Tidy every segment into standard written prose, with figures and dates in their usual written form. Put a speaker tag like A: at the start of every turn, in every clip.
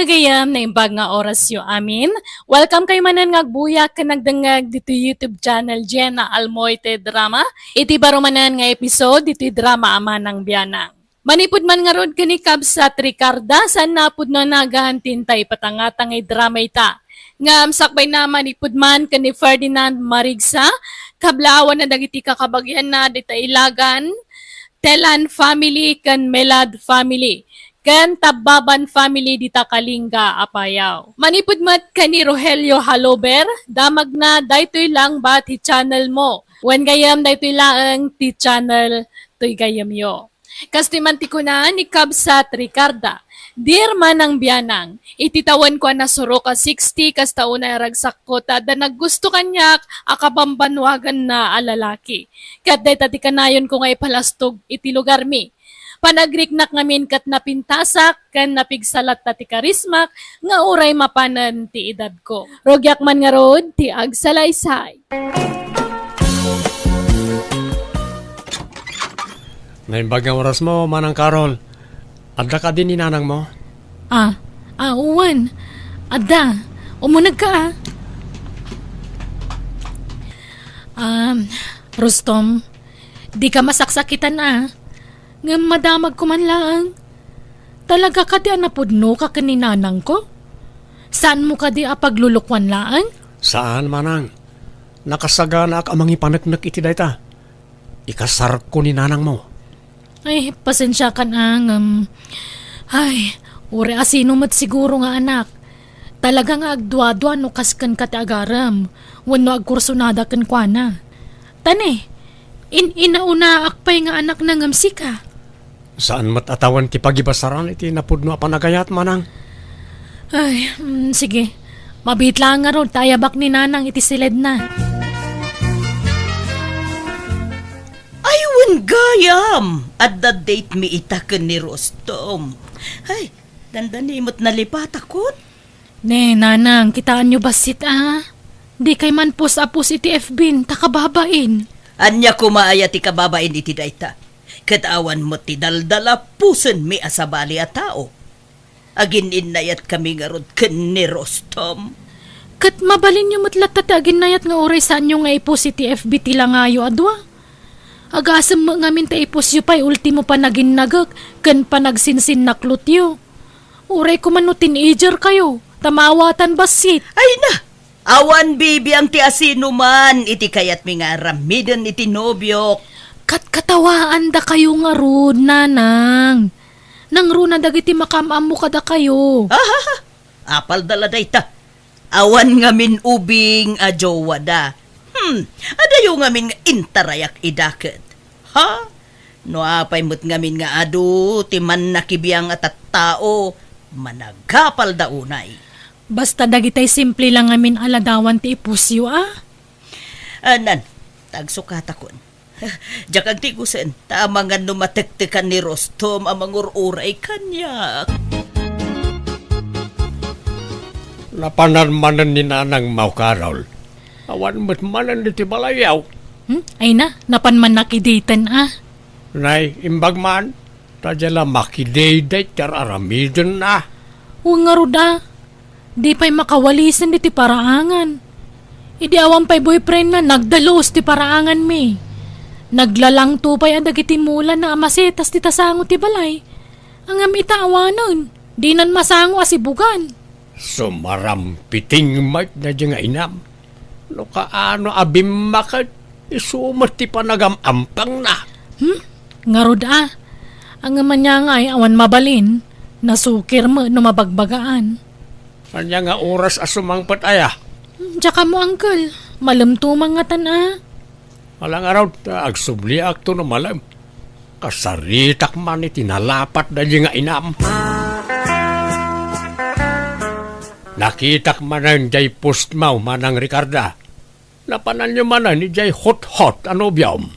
A: gayam na imbag nga oras yo amin. Welcome kay manan nga agbuyak ka nagdangag dito YouTube channel Jenna Almoite Drama. Iti baro manan nga episode dito drama ama ng biyanang. Manipod man nga rod kanikab sa Tricarda san napud na nagahantintay patangatang ay drama ita. Nga sakbay na manipod man kani Ferdinand Marigsa, kablawan na dagiti kakabagyan na dita ilagan, Telan family kan Melad family. Kan Tababan family dita Kalinga Apayaw. Manipud mat kani Rogelio Halober, damag na daytoy lang ba ti channel mo. When gayam daytoy lang ti channel toy gayam yo. Kastiman ti kuna ni Kabsat Ricarda. Dear manang biyanang, ititawan ko na suro ka 60 kas tauna ragsak ko tada naggusto kanyak akabambanwagan na alalaki. Kat day tati kanayon ko nga ipalastog iti lugar mi. Panagriknak ngamin kat napintasak, kan napigsalat ta ti karismak, nga uray mapanan ti edad ko. Rogyak man nga rod, ti agsalaysay.
B: Naimbag nga oras mo, Manang Carol. Adda ka din ni nanang mo?
A: Uwan. Adda, umunag ka Rustom, di ka masaksakitan nga madamag ko man lang. Talaga ka di anapudno ka kaninanang ko? Saan mo ka di apaglulukwan laan?
B: Saan, Manang? Nakasagana ak amang ipanaknak iti dayta. Ikasar ko ni nanang mo.
A: Ay, pasensya ka na. Uri asino mat siguro nga anak. Talaga nga agdwa-dwa no kaskan ka ti agaram. Wano agkursunada kan kwa na. Tane, inauna akpay nga anak na ngamsi ka.
B: Saan matatawan ti pagibasaran iti napudno apanagayat, Manang?
A: Ay, sige. Mabit lang nga ron, tayabak ni nanang iti silid na.
C: Ayun gayam! At the date mi itaken ni Rostom. Ay, dandanimot na lipat akot.
A: Ne, nanang, kitaan nyo basit Di kay man pus-apus iti FB, takababain.
C: Anya kumaaya ti kababain iti dayta. Katawan mo ti daldala pusen mi asabali a tao. Agin inayat kami nga rod ken ni Rostom.
A: Kat mabalin nyo matlat tati agin nayat nga oray saan nyo nga ipus iti FB tila ngayo adwa. Agasam mo ngamin ta ipus yu pa'y ultimo pa nagin nagag ken pa nagsinsin naklot yu. Oray ko man no teenager kayo, tamawatan basit.
C: Ay na! Awan bibi ang ti asino man iti kayat mi nga ramiden iti nobyok.
A: Katawaan da kayo nga rod, nanang. Nang runa dagiti makamamu kada kayo.
C: Apal dala dayta. Awan ngamin ubing a jowa da. Adayo ngamin nga intarayak idaket. Ha? No apay mo't ngamin nga adu, ti man nakibiyang at tao, managkapal da unay.
A: Basta dagitay simple lang ngamin aladawan ti ipusyo
C: Anan, tagsukatakon. Jakag tigusen, tamangan numatektekan ni Rostom amang ururay kanyak.
B: Napanarmanan ni nanang mau, Carol. Awan mo't manan iti balayaw.
A: Ay na, napanman nakidatan
B: Nay, imbag man, tadyala makidayday tar aramidon na.
A: Huwag nga ruda, di pa'y makawalisan di ti paraangan. Idi awan pa'y boyfriend na nagdalos ti paraangan mi. Naglalang tupay ang dagiti mula na amasetas ti tasango ti balay. Ang amita awanon, di nan masango asibugan.
B: Sumarampiting mat na di nga inam. No kaano abim makat, isumat ti panagamampang na.
A: Ngarod ang aman niya nga ay awan mabalin, nasukir mo no mabagbagaan.
B: Kanya nga oras asumangpat aya.
A: Tsaka mo, uncle, malamtumang nga
B: Malang araw, agsubli akto no malam. Kasaritak man itinalapat na di nga inam. Nakitak man ang jay postmaw manang Ricarda. Napanan nyo man ni jay hot-hot ano biyom.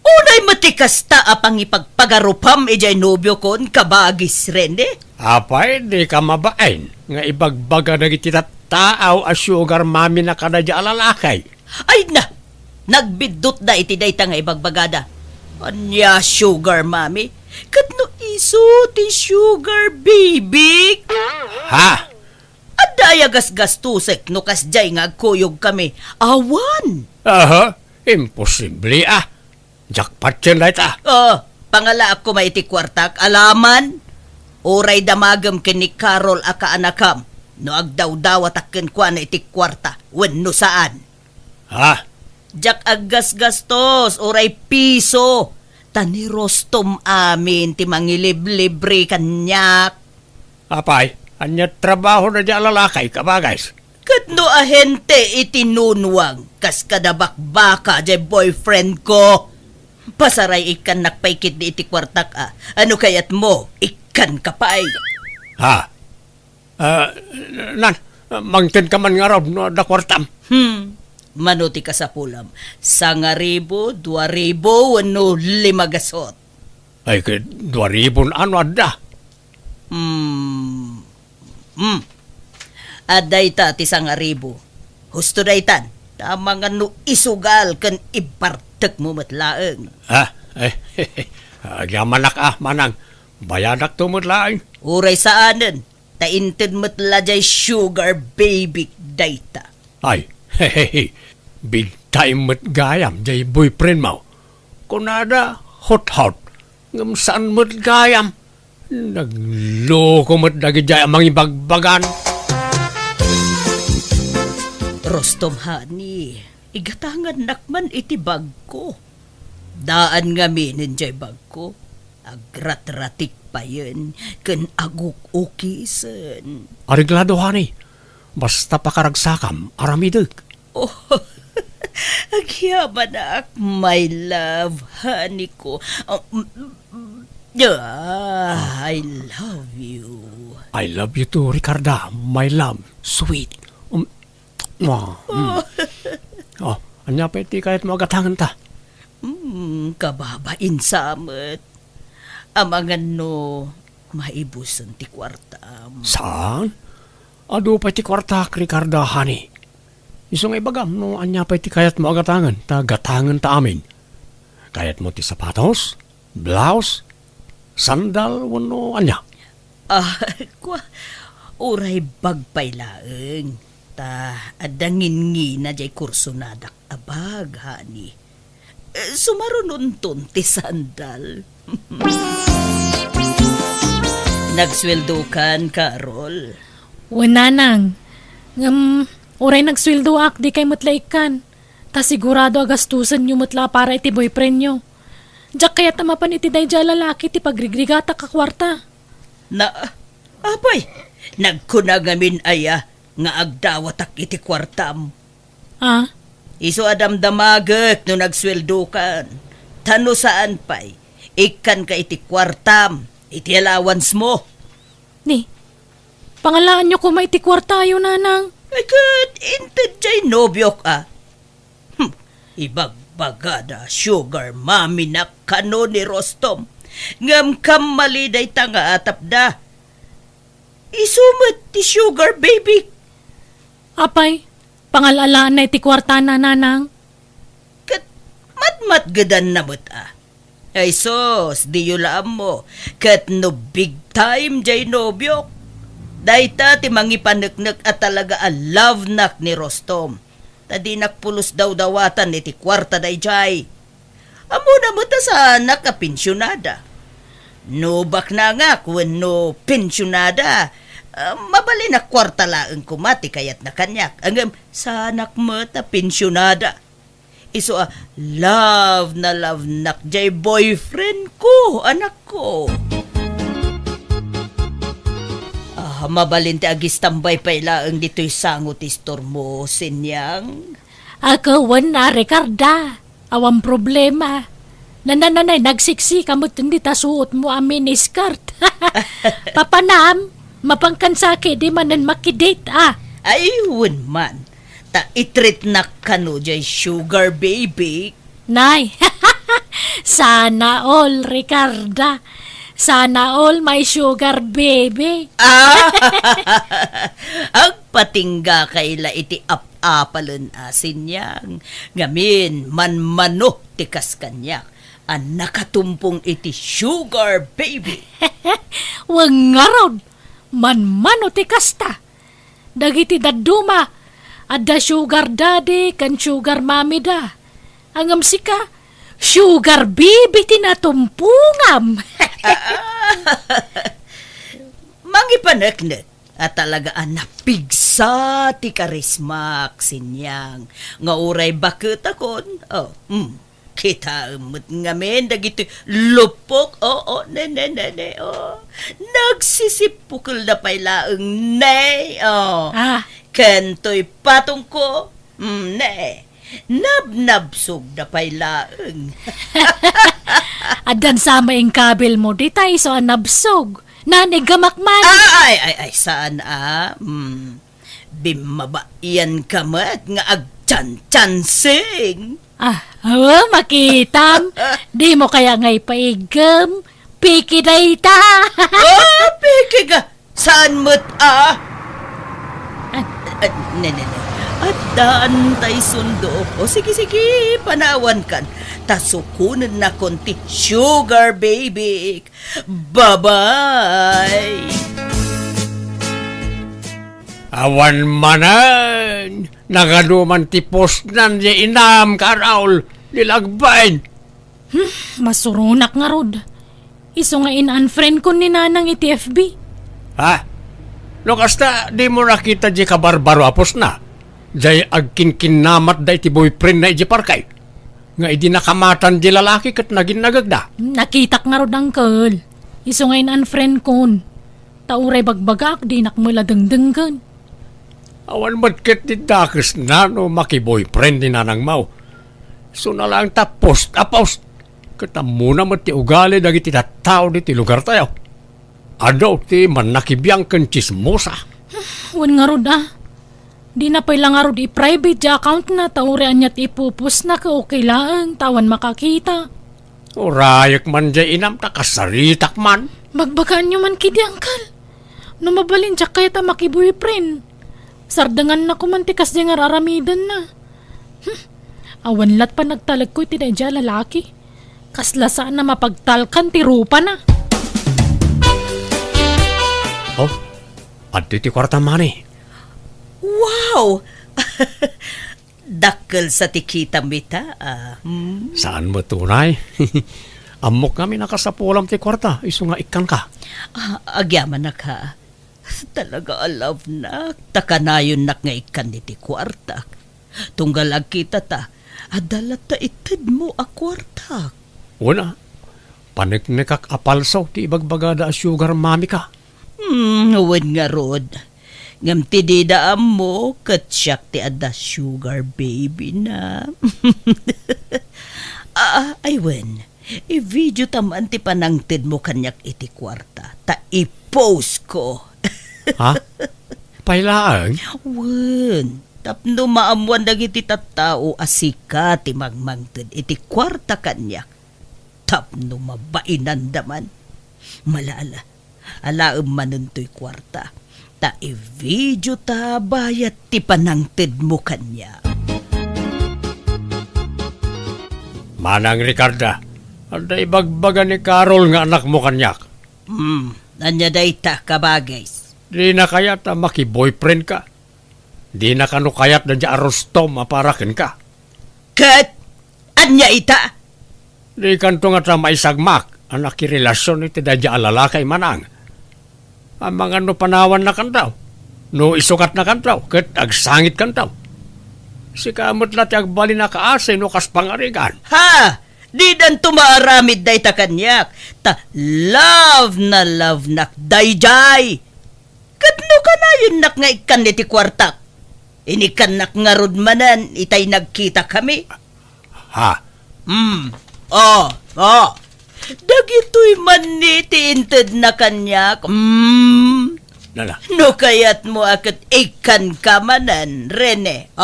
C: Unay matikas ta apang ipagpagarupam ijay nobyo kon kabagis rende.
B: Apay, di ka mabain. Nga ibagbaga na ititat taaw a sugar mami na kadadya alalakay.
C: Ay na! Nagbidot da iti dayta nga ibagbagada. Anya sugar mami. Kat no piso ti sugar baby.
B: Ha?
C: Adaya gasgastusek no kasjay nga agkuyog kami. Awan.
B: Aha, imposible Jackpot yan right
C: Pangala ako maiti kwartak alaman. Oray damagam kini Carol aka anakam. No agdaw-dawat akin kwa na iti kwarta. Wenno saan.
B: Ha?
C: Jak aggas-gastos, oray piso. Tani Rostom amin ti mangiliblibre kanyak.
B: Apay, anya trabaho na dyan lalakay ka ba, guys?
C: Kadno ahente itinunwang kas kadabak-baka jay boyfriend ko. Pasaray ikan nakpaikit di iti kwartak Ano kayat mo? Ikan kapay.
B: Ha? Nan, mangtin ka man nga raw no, da kwartam.
C: Manuti ka sa pulam. 1,000, 2,000, ano 5 gasot.
B: Ay, 2,000 ano ada?
C: Aday ta ti 1,000. Husto daytan. Tama nga no isugal kan ibartek mo matlaeng.
B: Ha? Agyaman manang. Bayadak tumutlaing.
C: Uray saanen. Tainted matla jay sugar baby dayta.
B: Ay, big time mat gayam jay boyfriend mo. Kunada hot. Ngam saan mat gayam? Nagloko mat dagi jay amang ibagbagan.
C: Rostom hani, igatangan nakman iti bag ko. Daan nga minin jay bag ko. Agrat-ratik pa yun, kan aguk-ukisen.
B: Ariglado hani, basta pakaragsakam, aramideg.
C: Agyaman na my love, honey ko. I love you.
B: I love you too, Ricarda, my love, sweet. Anya peti kahit mo agatangan ta.
C: Kababain samet. Amangan no, maibusan ti kwartam.
B: Saan? Ado pa ti kwartak, Ricarda, honey. Isong ibagam no, anya pa ti kayat mo agatangan, gatangan ta amin. Kayat mo ti sapatos, blouse, sandal, wano anya.
C: Uray bagpay laeng. Adangin na jay kurso nadak abag, hani. Sumarununton ti sandal. Nagsweldo kan, Carol?
A: Wananang. Oray nagsweldo ak, di kay mutlaikan. Ta sigurado agastusan nyo mutla para iti boyfriend nyo. Diyak kaya tamapan iti day dya lalaki ti pagrigrigata ka kwarta.
C: Apay, nagkunagamin aya nga agdawatak iti kwartam. Iso adamdamaget no nagsweldo kan. Tano saan pay, ikan ka iti kwartam, iti allowance mo.
A: Ni, pangalaan nyo kung may iti kwarta yun, nanang.
C: Ay kat, inted jay nobyok Ibagbagada sugar mami na kano ni Rostom. Ngam kamali day tanga atap da. Isumat ti sugar baby.
A: Apay, pangalalaan na iti kwarta na, nanang.
C: Kat matmat gadan na mo't Ay sos, di yulaan mo. Kat no big time jay nobyok. Dayta ti mangipaneknek at talaga a love nak ni Rostom. Tadi nakpulos daw dawatan iti kwarta day jay. Amo na mo ta sa nakapensyonada. No bak na nga kung no pensyonada. Mabali na kwarta laeng kumati kayat na kanyak. Angam sa anak mo ta pensyonada. Iso love nak jay boyfriend ko, anak ko. Mabalin ti agis tambay pa ilaang dito'y sangot istor mo, sinyang.
A: Ako, na, Ricarda. Awang problema. Nananay, nagsiksi kamot hindi ta suot mo amin ni skirt. Papanam, mapangkansake di manan makidate
C: Ayun man. Ta itreat na kano jay sugar baby.
A: Nay, sana all, Ricarda. Sana all my sugar baby.
C: Ang patingga kaila iti apalon asin yang. Ngamin manmano tikas kanyak. ang nakatumpong iti sugar baby.
A: Wag nga raw, man ti kasta. Dagiti daduma, adda sugar daddy kan sugar mommy da. Angam sika, sugar baby tinatumpungam.
C: Mangipaneknek at talaga ang napigsa ti karismak sinyang nga uray bakit akon. Kita umut ngamen dagiti lupok. Ne. Nagsisipukol na pailaeng ne. Kento'y patong ko. Ne. Nabnabsog na pailaeng.
A: Adan sama yung kabel mo, di tayo so nabsog. Nanigamakman.
C: Ay, saan Bimabaian ka mat nga agchan-chansing.
A: Makitam. Di mo kaya ngay paigam. Piki day ta.
C: Piki ka. Saan mo't Ne. At daan tay sundo. Sige, panawan kan. Tasukunan na konti sugar baby. Bye-bye.
B: Awan manan, nagaduman tipos nan di inam ka Raul, nilagbain.
A: Masurunak nga rod. Iso nga in-unfriend ko ni nanang iti-FB.
B: No kasta, di mo nakita di kabarbaro apos na. Jay agkin-kinamat da iti boyfriend na iti parkay. Nga idi nakamatan di lalaki kat naging nagagda.
A: Nakitak nga rod, uncle. Iso nga in-unfriend kon. Tauray bagbagak, di nakmula dengdenggan.
B: Awan matkit di dakis na no maki-boyfriend ni nanang mau. So na lang ta post. Katamuna mat ti ugali dagiti tattao di ti lugar tayo. Ado ti manakibiyang ken chismosa.
A: Wan nga rod Di na pala nga rod i-private di account na taurean niya't ipupus na ka okay lang tawan makakita.
B: Urayak man jay inam ta kasaritak man.
A: Bagbagaan nyo man kidi, uncle. No mabalin siya kaya ta maki-boyfriend. Sardangan na kumantikas di nga raramidan na. Awan lat pa nagtalag ko iti daya lalaki. Kaslasaan na mapagtalkan ti rupa na.
B: Adto ti kwarta mani.
C: Wow! Dakkel sa tikita mita.
B: Saan mo tunay? Amok kami nakasapulam ti kwarta. Iso nga ikan ka.
C: Agyaman na ka. Talaga love na. Takanayon nak nga ikan niti kwarta. Tunggalag kita ta. Adalat ta itid mo a kwarta.
B: Una, paniknikak apalsaw ti ibagbagada a sugar mami ka.
C: Huwag nga rod. Ngam ti didaan mo, katsyak ti ada sugar baby na. Aywen, i-video taman ti panangtid mo kanyak iti kwarta. Ta i-post ko.
B: Ha? Pailaan?
C: Wen, tapno maamuan dagiti tattao asika ti magmangtid iti kwarta kanyak. Tapno mabainan daman. Malala, alaam manuntoy kwarta. Ta i-video ta bayat ti panangtid mo kanya.
B: Manang Ricarda, ada ibagbaga ni Carol nga anak mo kanyak.
C: Anya day ta kabagays.
B: Di na kayat na maki-boyfriend ka. Di na kano kayat na dya arostom aparakin ka.
C: Kat! Anya ita!
B: Di kanto nga ta maisagmak ang nakirelasyon iti da dya alalakay manang. Ang mga no panawan na kantaw. No isukat na kantaw. Kat agsangit kantaw. Si kamot lati agbali na kaasay no kas pangarigan.
C: Ha! Di dan tumaaramid day ta kanyak. Ta love nak day. Katno ka na yun nak nga ikan iti kwartak. Inikan nak nga rudmanan itay nagkita kami.
B: Ha?
C: Dagito'y maniti inted na kanyak.
B: Nala.
C: No kayat mo akat ikan kamanan, Rene.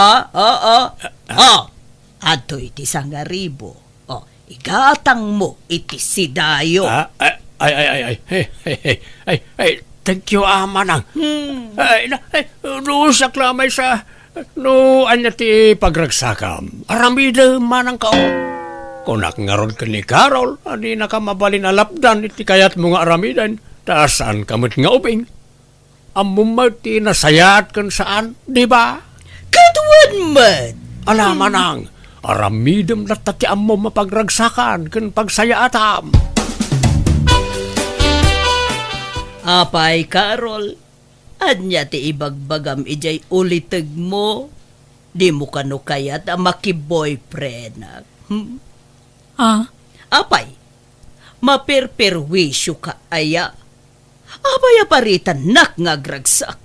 C: Ato'y iti sangaribo. Igatang mo iti sidayo.
B: Ay, thank you, manang. Rusak lamay sa, no, anya ti pagragsakam. Aramida manang ka. Kunak nga rod ka ni Carol, adi na ka mabalin alapdan, iti kayat mo nga aramidan, taasan kamot nga ubing. Amumay ti nasayat kan saan, di ba?
C: Kaduan man!
B: Alaman ang, aramidem na tati amo mapagragsakan, kan pagsayaatam.
C: Apay, Carol, anya ti ibagbagam ijay uliteg mo. Di mo kano kayat ang maki-boyfriend. Apay, maperperwisyo ka aya. Apay aparitan ngagragsak.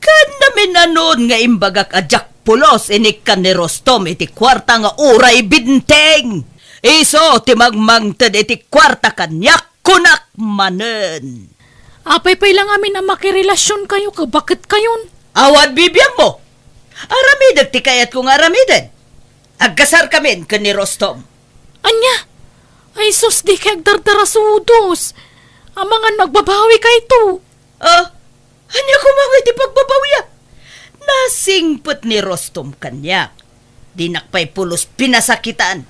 C: Kan namin nanon nga imbagak adyak pulos inik ka ni Rostom iti kwarta nga uray binteng. Iso ti magmangted iti kwarta kanyak kunak manen.
A: Apay pay lang amin ang makirelasyon kayo, bakit kayon?
C: Awad bibiyang mo. Aramidag ti kayat kong aramidan. Agkasar kami ka ni Rostom.
A: Anya? Ay sus, di kay agdardarasudos. Ang mga nagbabawi kay to.
C: Anya ko mga iti pagbabawiya. Nasingput ni Rostom kanyak. Di nakpay pulos pinasakitan.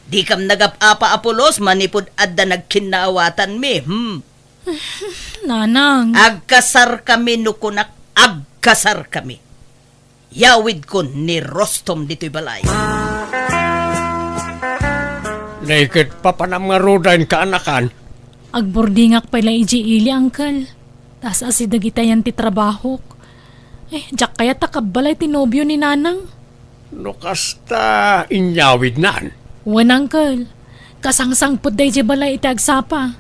C: Di kam nagap-apa apulos manipod adda nagkinaawatan mi.
A: Nanang.
C: Agkasar kami nukunak, agkasar kami. Yawid ko ni Rostom dito'y balay.
B: Naikit pa panam nga rodain kaanakan.
A: Agbordingak pala ili, angkal. Tas asidagitayan ti trabaho. Jak kaya takabalay ti nobyo ni Nanang.
B: No kasta inyawid nan.
A: Wan, angkal. Kasangsang pud day di balay iti agsapa.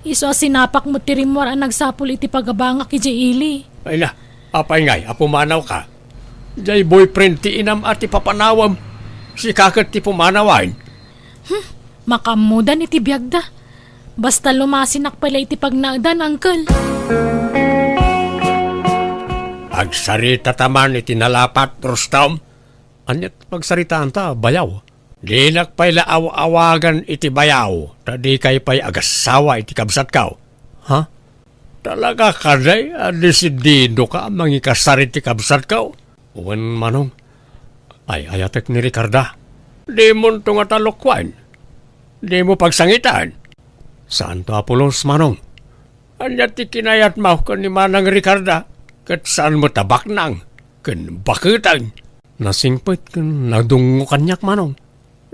A: Iso sinapak mo ti rimwar ang nagsapul iti pagabangak iti ili.
B: Ay na, apay ngay, apumanaw ka. Jay boyfriend ti inam at ipapanawam. Si kakat ti pumanawain.
A: Makamudan iti biyagda. Basta lumasinak pala iti pagnagdan, angkal.
B: Agsarita taman iti nalapat, Rostom. Anyat pagsaritaan ta, bayaw. Di nakpay laaw-awagan iti bayaw. Tadi kay pay agasawa iti kabsat kao. Ha? Talaga ka day, desidido ka mangikasar iti kabsat kao. Uwan manong. Ay, ayatek ni Ricarda. Di mo ito nga talokwan. Di mo pagsangitan. Saan to Apolos, manong? Anyat ti kinayat mo kan ni Manang Ricarda. Kat saan mo tabak nang? Kan bakitan. Nasingpit kan nadungo kanyak, manong.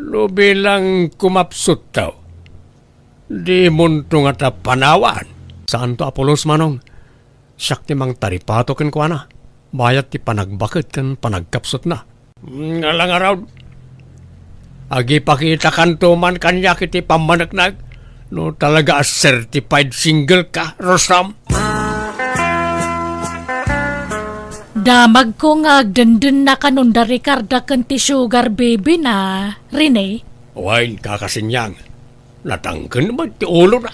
B: No bilang kumapsut daw. Di mo ito nga tapanawan. Saan to Apolos, manong? Siyak ti mang taripato kan kwa na. Bayat ti panagbakit kan panagkapsut na. Ngalang araw. Agi pakita kanto man kanya kiti pamanaknag. No talaga certified single ka, Rostam.
A: Damag ko nga agdendun na kanunda Ricarda kan ti sugar baby na, Rene.
B: Wain kakasinyang. Natangkan naman ti ulo na.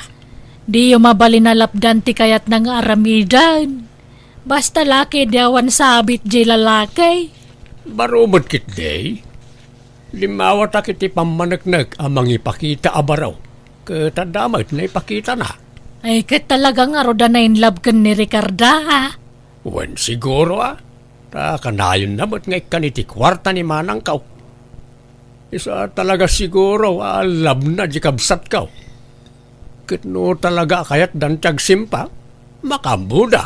A: Di yung mabalinalapdan ti kayat ng aramidan. Basta laki diawan sabit di lalaki.
B: Barumot kit day. Limawa ta kiti pamanaknag amang ipakita abaraw. Katadamag na ipakita na.
A: Ay kat talaga nga roda na in love kan ni Ricarda, ah.
B: Wan siguro Ta kanayon na ba't ngay kaniti kwarta ni Manang kaw. Isa talaga siguro alam na di kabsat kaw. Kitno talaga kayat dantag simpa. Makambuda.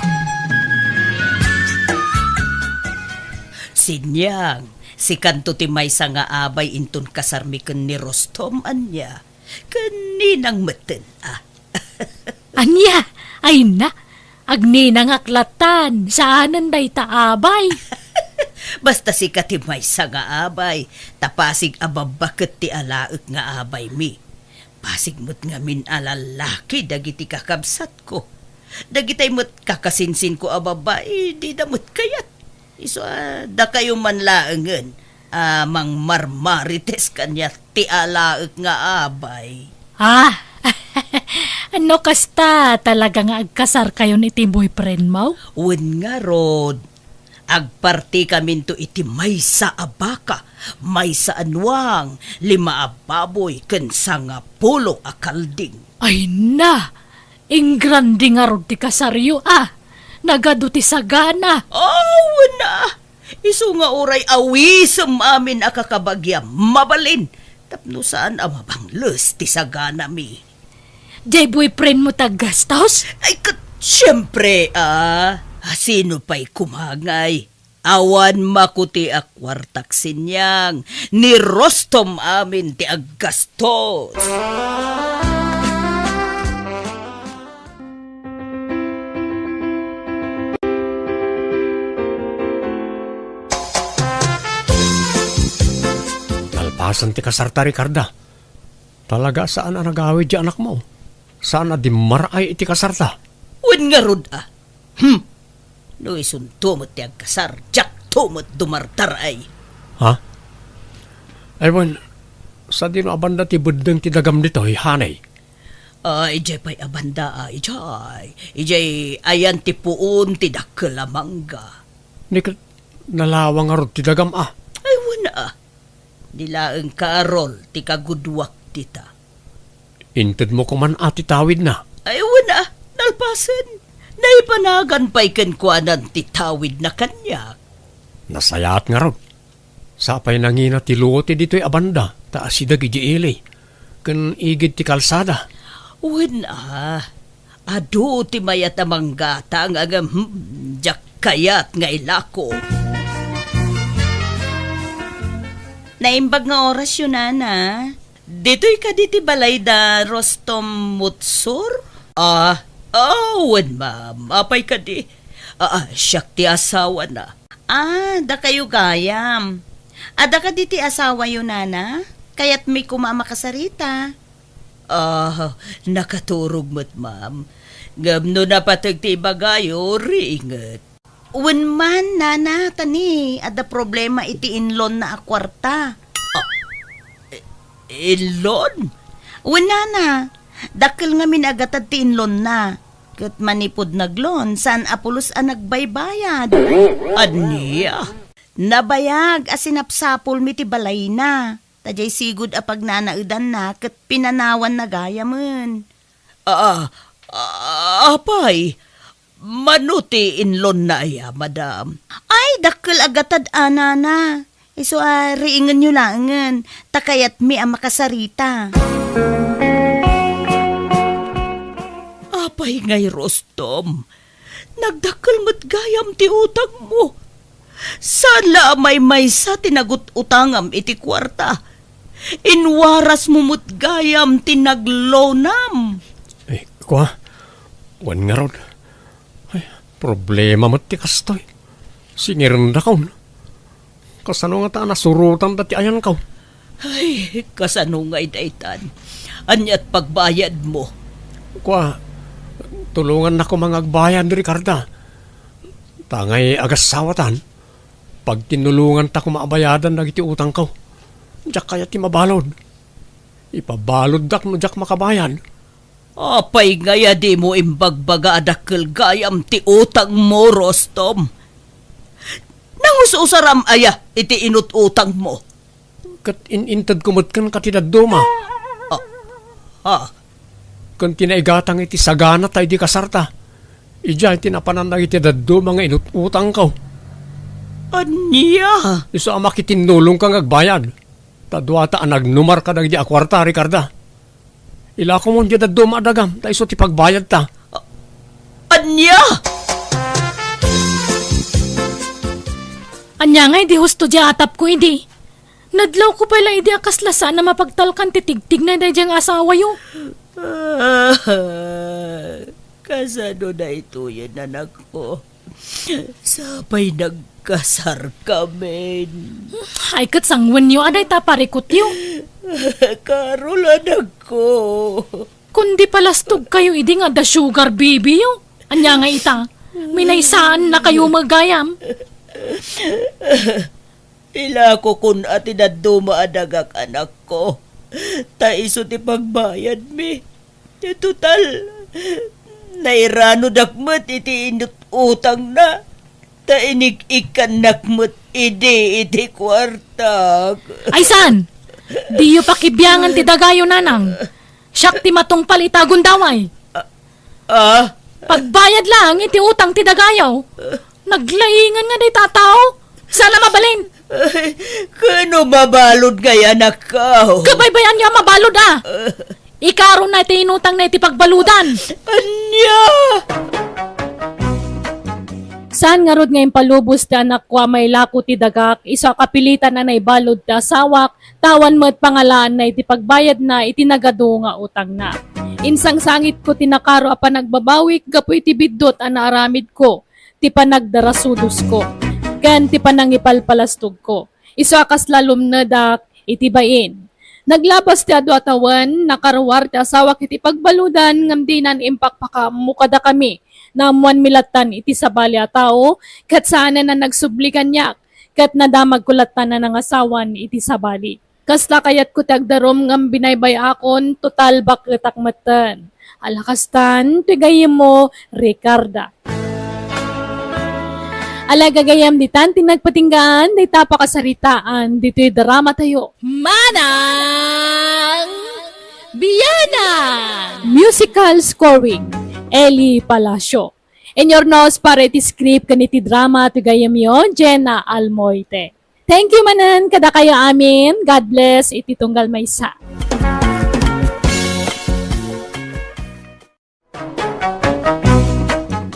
C: Sinyang, si kanto ti maysa nga abay intun kasarmiken ni Rostom anya. Kaninang meten,
A: Anya, ay na. Agni nang aklatan, saanan day taabay.
C: Basta si kati maysa nga abay, tapasig ababaket ti alaek nga abay mi. Pasig mo't nga min alalaki dagiti kakabsat ko. Dagitay mo't kakasinsin ko ababay, di damot kayat. Iso da kayo man laengen, mang marmarites kanya ti alaek nga abay.
A: Ano kasta talaga nga agkasar kayo ni iti boyfriend mo?
C: Wen nga rod, agparti kami to iti maysa abaka, maysa anwang, 5 ababoy, ken 10 akalding.
A: Ay na, ingrandi nga rod ti kasaryo nagado ti sagana.
C: Na! Isu nga oray awisem amin akakabagya, mabalin, Tapno saan ang mabanglos ti sagana mi.
A: Jay boyfriend mo tagastos?
C: Ay, siyempre, sino pa'y kumangay? Awan makuti akwartak sinyang, ni Rostom amin ti aggastos.
B: Nalpasan ti kasarta, Ricarda. Talaga saan na nagawid di anak mo? Saan na di maray iti kasarta?
C: Wen nga rod No isun tumot ti agkasar, jak tumot dumartar ay.
B: Ha? Ewan, sa dino abanda ti bedeng ti dagam dito, hanay.
C: Ijay pa'y abanda ijay. Ijay ayan ti puon ti dakkelamangga.
B: Nikat nalawang nga rod ti dagam
C: Ay wana Nilaeng kaarol ti kagudwak tita.
B: Inted mo kuman ati tawid na.
C: Ay wana nalpasen. Naipanagan pa'y kenkwanan ti tawid na kanya.
B: Nasayat nga rod. Sapay nangina ti luoti dito'y abanda, taas si dagi di ili. Ken igid ti kalsada.
C: Wana adu ti mayat amang gata nga jak kayat nga ilako. Naimbag nga oras yun, Nana. Dito'y ka diti balay da Rostom Mutsur? Wen ma'am. Apay ka di. Siyak ti asawa na.
D: Da kayo gayam. Ada ka diti asawa yun, Nana? Kaya't may kumama kasarita.
C: Nakaturog mo't, ma'am. Gamno na patag ti bagayo, ringet.
D: Wen man, Nana, tani. Ada problema iti inlon na akwarta.
C: Ilon?
D: Wen, Nana. Dakil nga min agatad ti inlon na. Kat manipod naglon, saan apulos ang nagbaybayad.
C: Aniya?
D: Nabayag, asinapsapol mi ti balay na. Tajay sigud apag nanaudan na, kat pinanawan na gaya man.
C: Apay, manuti inlon na ya, madam.
D: Ay, dakil agatad Nana. Iso riingan nyo langan, takayat mi ang makasarita.
C: Apay ngay, Rostom. Nagdakal mo't gayam ti utang mo. Sala may sa tinagot utangam iti kwarta. Inwaras mo mo't gayam tinaglonam.
B: Wan nga rod. Ay, problema mo't ti kastoy. Singirin na kaun. Kasano nga ta nasurutan dati ayan kaw.
C: Ay, kasano nga'y daytan. Anyat pagbayad mo.
B: Tulungan na ko mga agbayan, Ricarda. Tangay agas sawatan. Pag tinulungan ta kumaabayadan na iti utang ko, diyak kaya ti mabalod. Ipabalod dak no diyak makabayan.
C: Apay ngaya di mo imbagbaga adakil gayam ti utang mo, Rostom. Nangususaram aya iti inututang mo.
B: Kat inintad kumutkan katidad duma. Kung tinaigatang iti sagana tayo di kasarta, ija iti napananag iti daddo mga inututang ko.
C: Aniya?
B: Iso ang makitinulong kang agbayad. Tadwata ang nagnumar ka di akwarta, Ricarda. Ila ko mo di daddo maadagam, ta iso ti pagbayad ta.
C: Aniya?
A: Anya nga, di husto di atap ko, hindi. Nadlaw ko pala, hindi akaslasan na mapagtalkan titigtig na dayang asawa yung.
C: Kasano na ito yan, anak ko? Sabay nagkasar kami.
A: Ay, katsangwan nyo, aday taparikot yung.
C: Karol, anak ko.
A: Kundi palastog kayo, hindi nga da sugar baby yung. Anya nga ita, minaysaan na kayo magayam.
C: Ila ko kun ati na dumaadagak anak ko. Ta iso ti pagbayad mi. Total, nairano dakmat iti inut utang na. Ta inik-ikan nakmat iti kwarta.
A: Ay san? Di yu pakibiyangan ti dagayo nanang. Siyak ti matong palitagon daway. Pagbayad lang iti utang ti dagayaw. Naglaingan nga day tatao. Sana mabalin.
C: Ay, kano mabalod kaya nakaw?
A: Kabaybayan niya mabalod Ikaron na iti inutang na iti pagbaludan.
C: Anya!
A: Saan nga rod ngayon palubos ti anak kwa may lako ti dagak, isa kapilitan na naibalod ti asawak, tawan mo't pangalaan na iti pagbayad na iti nagado nga utang na. Insang sangit ko tinakaro apa nagbabawik, gapo iti bidot ana aramid ko, ti panagdarasudos ko, kan ti panangipalpalastog ko. Iso akas lalom na dak iti bain. Naglabas ti adu atawan, nakarawar ti asawak iti pagbaludan, ngamdinan impak pakamukada kami, na amuan milatan iti sabali a tao, kat sana na nagsublikan niyak, kat nadamag kulatan na ng asawan iti sabali. Kasta kayat ko tagdarom ngam binaybay akon, total bakit akmatan. Alakastan, tigayim mo, Ricarda. Alagagayam ditan, tinagpatinggaan, di tapakasaritaan, dito'y drama tayo. Manang Biyana! Musical scoring, Eli Palacio. In your nose para iti script kaniti drama, tigayam yon, Jenna Almoite. Thank you manan, kada kayo amin. God bless, iti tunggal maysa.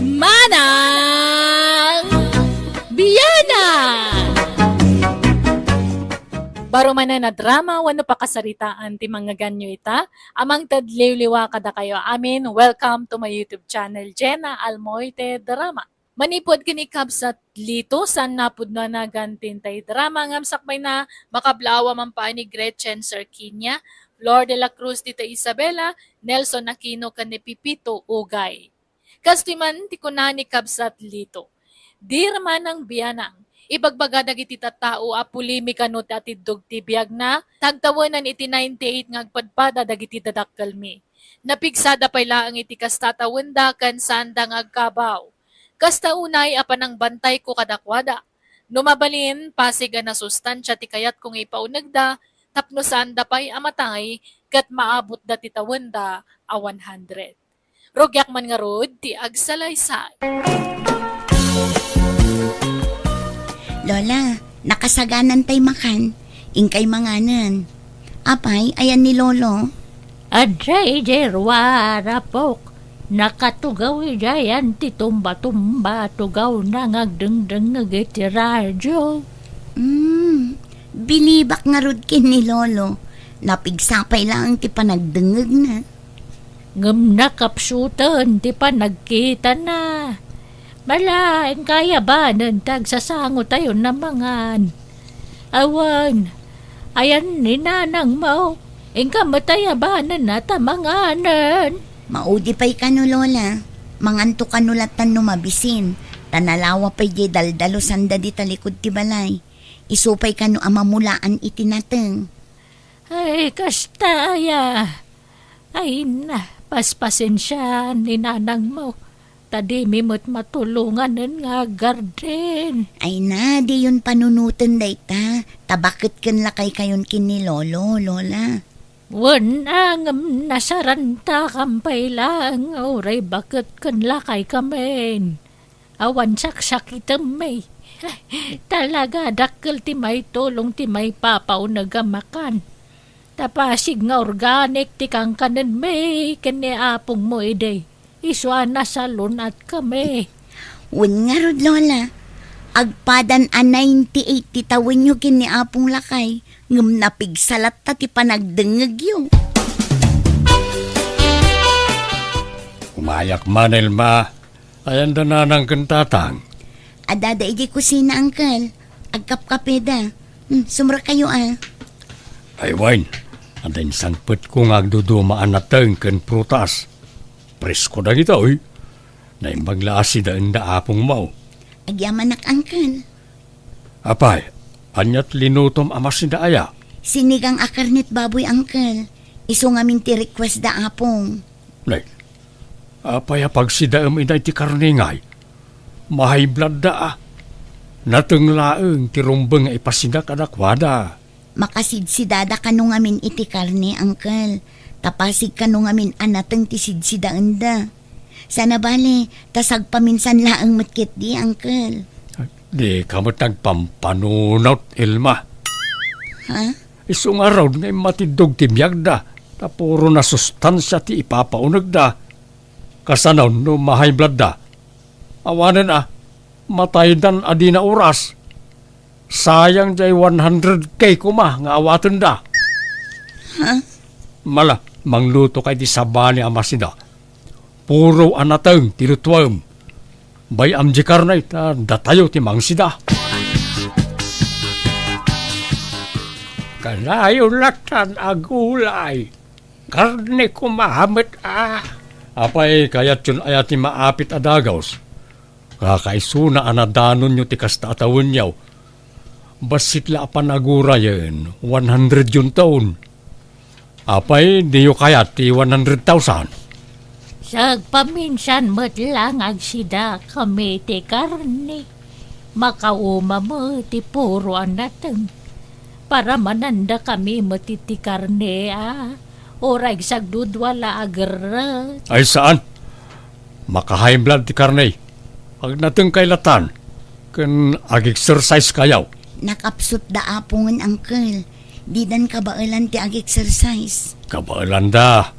A: Manang Biyana! Baro manan na drama, wano pa kasaritaan ti mga ganyo ita. Amang tadliw-liwa kada kayo amin. Welcome to my YouTube channel, Jenna Almoite Drama. Manipod kini kabsat lito san napud na nagantin tay drama ngam sakbay na makablawa man pa ni Gretchen Serkinya, Flor de la Cruz tita Isabela, Nelson Aquino kan ni Pipito Ugay. Kastiman ti kunan ni kabsat lito. Dirman ng biyanang ibagbaga dagiti tattao a pulimika no ti atidog ti biag na tagtawanan iti 98 nga agpadpada dagiti dadakkel mi. Napigsada pay laang iti kastatawenda kan sanda nga agkabaw. Kasta unay apanang bantay ko kadakwada. Numabalin, pasiga na sustansya ti kayat kung ipaunagda, tapno sanda pa'y amatay, kat maabot da ti tawenda a 100. Rogyak man nga rod, ti agsalaysay.
D: Lola, nakasaganan tay makan. Ingkay manganan. Apay, ayan ni Lolo.
E: Adray jerwara pok. Nakatugaw jayan ti tumba-tumba tugaw na ngagdengdeng ngagiti radyo.
D: Bilibak nga rod kin ni Lolo. Napigsapay lang ti panagdengeg na.
E: Ngam nakapsutan ti panagkita na. Malain kaya ba ng tagsasango tayo na mangan? Awan, ayan ni nanang mo. Ingka mataya ba na natamanganan?
D: Maudi pa'y kano, Lola. Manganto kanulatan no mabisin. Tanalawa pa'y di daldalo sanda di talikod ti balay. Isupay kano amamulaan itinateng.
E: Ay, kastaya. Ay na, paspasin siya ni nanang mo. Tadi mimot matulungan nga garden.
D: Ay na, di yun panunutan day ta. Tabakit kan lakay kayon kin ni Lolo, Lola.
E: Wanang nasaranta kampay lang, oray bakit kan lakay kamen. Awan saksakitam may. Talaga dakkel ti may tulong ti may papaw nagamakan. Tapasig nga organic ti kang kanan may kani apong mo ide. Iswa na salon at kami.
D: Wen nga rod, Lola. Agpadan a 98 ti tawin nyo kin ni apong lakay. Ngam napigsalat ta ti panagdengeg yun.
B: Umayak man, Elma. Ayan da na ng kantatang.
D: Adada iji kusina, Uncle. Agkapkapeda. Sumra kayo
B: Ay, Wine. Andan sangpet ko nga agdudumaan na teng ken prutas. Presko da kita, oy. Naimbag laasi da enda apong mau.
D: Agyaman nak, Uncle.
B: Apay, anyat linutom amas ni daaya.
D: Sinigang akarnit baboy, Uncle. Iso ngamin ti request da apong.
B: Nay, apay apag si daam inay ti karningay. Mahay blood da Natenglaeng ti rumbeng nga ipasidak adakwada.
D: Makasidsidada kanu ngamin iti karne, Uncle. Tapasig kanu ngamin anateng ti sidsidaan da. Sana bale, tasag paminsan laang matkit di, Uncle.
B: Di ka mo't nagpampanunot, Elma.
D: Ha?
B: Isong araw ngay matidog ti biyag da, tapuro na sustansya ti ipapaunag da. Kasanaw no mahay blood da. Awanan matay dan adi na oras. Sayang jay 100K kuma nga awatan da.
D: Ha?
B: Mala, mangluto kay ti sabani amasida. Puro anateng tilutuam. Bay amjikar na ita datayo ti mangsida. Kanayo latan agulay. Karne kumahamit Apay kayat yun ayat ti maapit adagaws. Kakaisuna anadanon nyo ti kasta atawin yaw. Basit la panagura yan, 100 yun taon. Apay, di yu kayat ti 100,000.
E: Sagpaminsan mo't lang agsida kami ti karne. Makauma mo ti puro anateng. Para mananda kami mo ti karne Oray sagdudwala agarat.
B: Ay saan? Maka-high blood ti karne. Pag nateng kailatan, kan ag-exercise kayaw.
D: Nakapsot da apungan, Uncle. Di dan kabailan ti ag-exercise.
B: Kabailan da.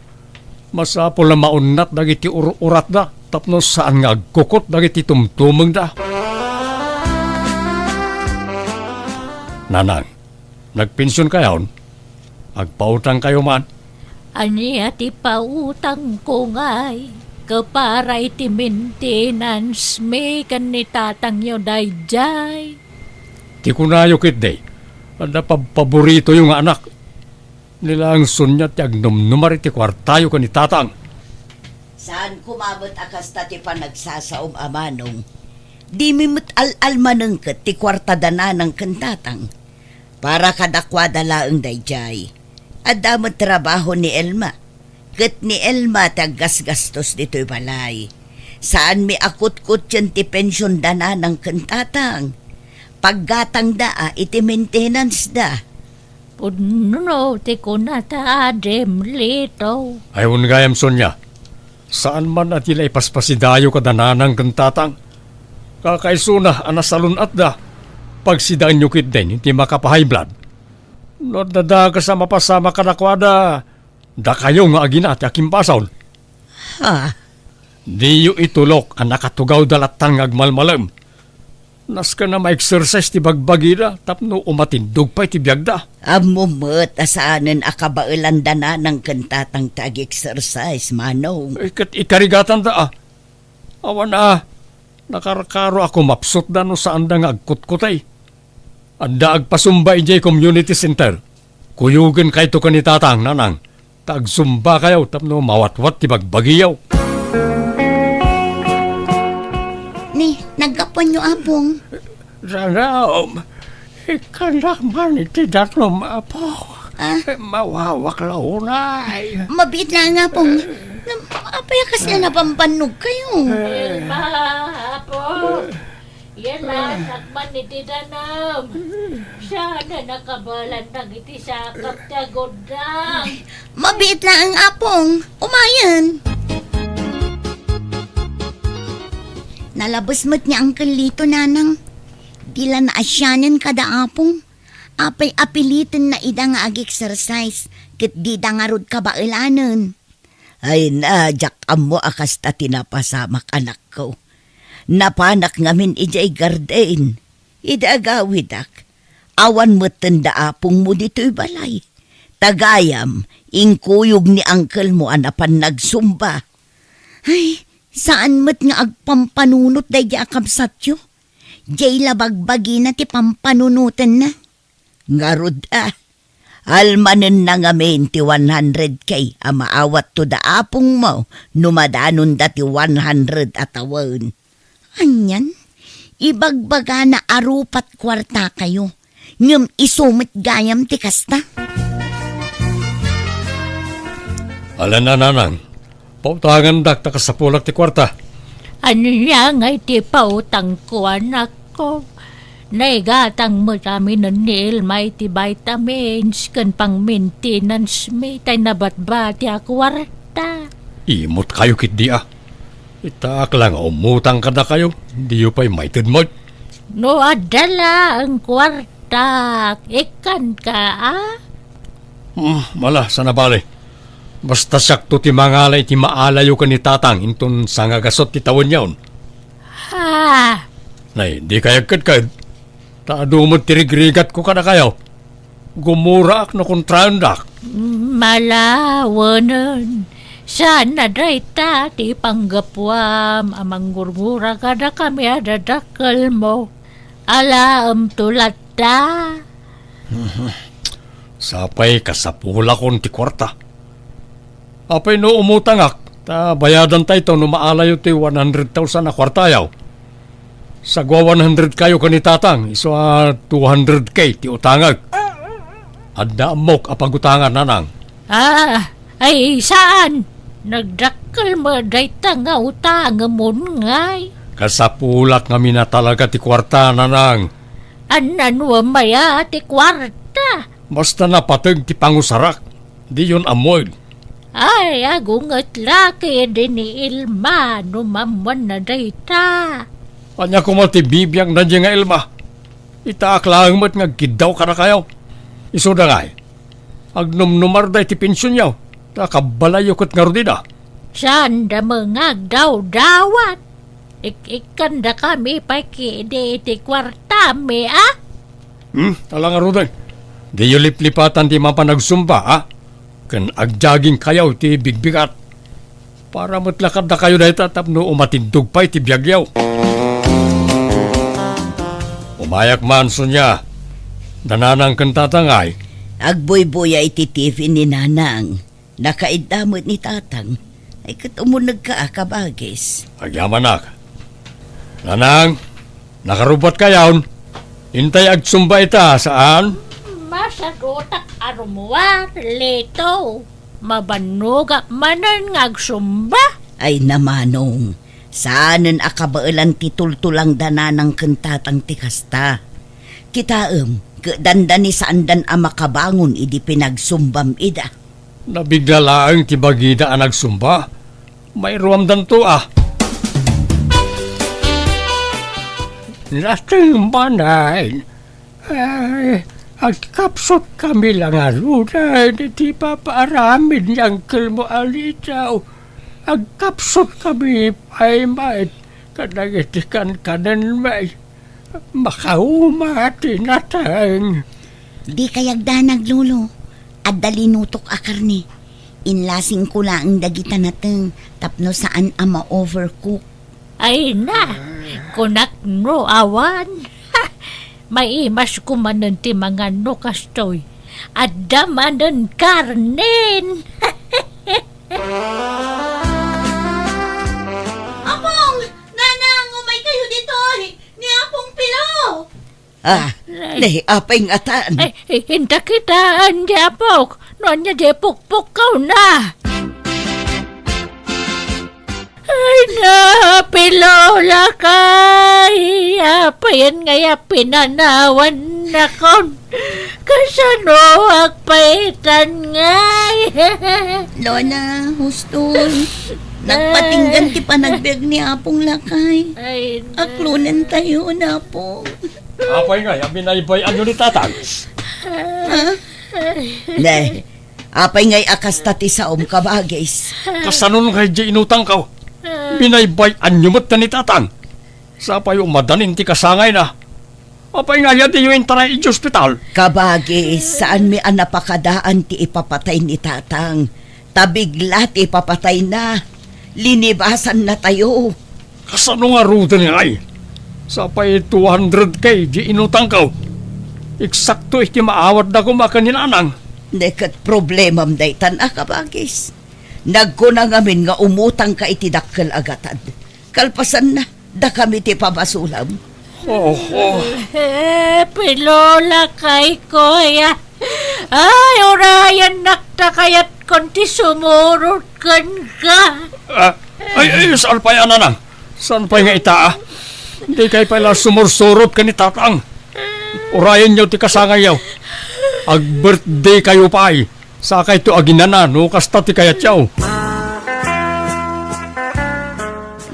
B: Masapol na maunat dagiti urat da. Tapno saan nga agkukot dagiti tumtumeng da. Nanang, nagpensyon kayaw? Agpautang kayo man?
E: Aniya ti pautang ko ngay. Kaparay ti maintenance may kanitatang yo dayjay.
B: Ti kunayo kit day. Ada paborito yung anak. Nila ang sunyat ti agnumnumari ti kwartayo ni tatang.
C: Saan kumabot akasta ti panagsasaom amanong? Di mimut al-almanengket ti kwartadana ng kentatang. Para kadakwada laeng dayjay. Adamot trabaho ni Elma. Ket ni Elma taggasgastos dito'y balay. Saan mi akut-kut yun ti pensyon dana ng kentatang? Paggatang daa iti maintenance da.
E: Puno ti kunata adem lito.
B: Ayon gayam Sonya, saan man at ila ipaspasidayo kadananang kentatang? Kakaisuna anasalun at da. Pag sidaan nyo kit din, hindi makapahay blood. No dadaga sa mapasama kanakwada, da kayo nga agina at akimpasaw.
C: Ha?
B: Di yu itulok ang nakatugaw dalatang agmalmalam. Nas ka na ma-exercise ti bagbagi da, tapno umatindog pa iti biyagda.
C: Amumot asaanan akabailan dana ng kentatang tag-exercise, manong.
B: Ikarigatan da Awan nakarakaro ako mapsot da no saan da nga agkutkutay. Anda agpasumba ijay community center. Kuyugan kay to kanitatang nanang. Tagsumba kayo tapno mawatwat ti bagbagiyaw.
D: Ni, nagkapon nyo apong.
B: Ranaom, ikanak man iti datlom apo. Mawawak launay.
D: Mabit lang nga pong. Apayakas na napambanog kayo.
E: Mapo. Yan lang, sakman ni Tidanam. Sana nakabalan na iti sakap tagodang.
D: Mabit lang ang apong. Umayan. Nalabas mo't niya ang kalito, nanang. Dila na asyanin kada apong. Apay apilitin na ida nga ag-exercise. Kit di da nga rod kabailanan.
C: Ay na, jak amo akas ta tinapasamak anak ko. Napanak ngamin ijay garden. Idagawidak. Awan mo tanda apong mo dito'y balay. Tagayam, ingkuyog ni uncle mo anapan nagsumba.
D: Ay, saan mo't nga agpampanunot day di akabsatyo? Jay labagbagi na ti pampanunutan na.
C: Ngarud almanen na ngamin ti 100K maawat to da apong mo numadanon da ti 100 atawan.
D: Anyan, ibagbaga na arupat kwarta kayo. Ngam isumit gayam ti kasta.
B: Alan na nanang, pautangan dak takasapulak ti kwarta.
E: Ano niya nga iti pautang ko anak ko. Naigatang mo kami ng Elma iti vitamins kan pang maintenance may tay nabatbati a kwarta.
B: Imot kayo kit di Itaak lang umutang ka na kayo, hindi yu pa'y maited mo.
E: No adala ang kwarta, ikan ka
B: Mala, sana bale. Basta sakto ti mangalay ti maalayo ka ni tatang inton sa ngagasot ti tawon yaon.
E: Ha?
B: Nay, di kayagkad kad. Taadumod ti rigrigat ko ka na kayo. Gumura ak na kontrandak.
E: Malawanan. Sana dayta ti panggapwam amang gurgura kada kami adadakal mo. Alam tulat ta.
B: Sapay kasapula kon ti kwarta. Apay no umutangak, ta bayadan tayo ito no maalayo ti 100,000 na kwartayaw. Sagwa 100 kayo kanitatang, iso 200k ti utangag. Adda amok apagutangan nanang.
E: Ay saan? Nagdakal mo dayta nga utang mo ngay.
B: Kasapulak nga mina talaga ti kwarta nanang.
E: Anan wa maya ti kwarta.
B: Basta napatag ti pangusarak, di yun amoy.
E: Ay, agungat laki din ni Ilma, numamwan na dayta.
B: Anya ko mo ti bibiyang nadya nga ilma. Itaak lang mo't nga gidaw ka na kayo. Iso da ngay. Agnumnumar day ti pensyon yaw. Takabalayo kat nga rodida.
E: Saan da mga daw-dawat? Ikan da kami pakide ti kwartami,
B: Talang nga roday. Di yu liplipatan ti mapanagsumba, Kan agjaging kayaw ti bigbigat. Para matlakad na kayo dahil tatapno umatindog pa iti biyagyaw. Umayak man so niya. Nananang kang tatangay.
C: Agboy-boya iti TV ni Nanang. Nakaidamot ni Tatang. Ay katumunag ka kabagis.
B: Agyamanak. Nanang, nakarubat kayaw. Hintay agsumba ita saan?
E: Masagutak arumuwa, leto. Mabanuga manan ngagsumba.
C: Ay namanong. Saanan akabailan titultulang dananang kentatang tikasta. Kitaem, kedandan ni saandan amakabangon idi pinagsumbam ida.
B: Nabigla laang ti bagida ang nagsumba. May ruamdan to Lasting manay. Ay, agkapsot kami lang arunay. Di pa paaramin niyang kilmo alitaw. Agkapsot kami ay may. Kanagitikan kanan may. Makaumati na tang.
D: Di kayagdanag, Lolo. At dalinutok akarni. Inlasing ko lang dagita nateng tapno saan ama overcook.
E: Ay na, kunak no awan. May imas kumanan ti mga no kastoy. At damanan karnen.
D: Apong! Nanang, umay kayo dito! Ni Apong Pilaw!
C: Nahi apay ngatan.
E: Ay, hinta kita anjapok. Nonya jepuk-puk kau na. Ay na, pilola kay. Apa yan ngaya pinanawan na kon. Kasano agpaitan ngay.
D: Lola, hustol. Nagpatinggan ti panagbiag ni Apong Lakay.
E: Ay na.
D: Aklunan tayo na po.
B: Apay nga, yabi na ibay anyo ni tatang.
C: Nahi, apay ngay akastati sa kabagis.
B: Kasanon kay di inutang ka. Binaybay anyo mo't na ni tatang. Sapay umadanin ti kasangay na. Apay nga yan di yung intaray iti ospital.
C: Kabagis, saan mi anapakadaan ti ipapatay ni Tatang. Tabigla ti ipapatay na. Linibasan na tayo.
B: Kasano nga ruta ni ay? Sapay 200k di inutang ka. Eksakto iti maawad na kumakaninanang.
C: Nekat problemam daytan kabagis. Nagkuna ngamin nga umutang ka iti dakkel agatad. Kalpasan na, da kami ti pabasulam.
E: Pilola kay kuya. Ay, orayan nakta kayat konti sumurot kan ka.
B: Saan pa yan nanang? Saan pa nga itaa? Hindi kayo pala sumursurot ka ni tatang. Orayan nyo ti kasangayaw. Ag-birthday kayo pa ay. Saka ito aginana, no? Kasta ti kayat yaw.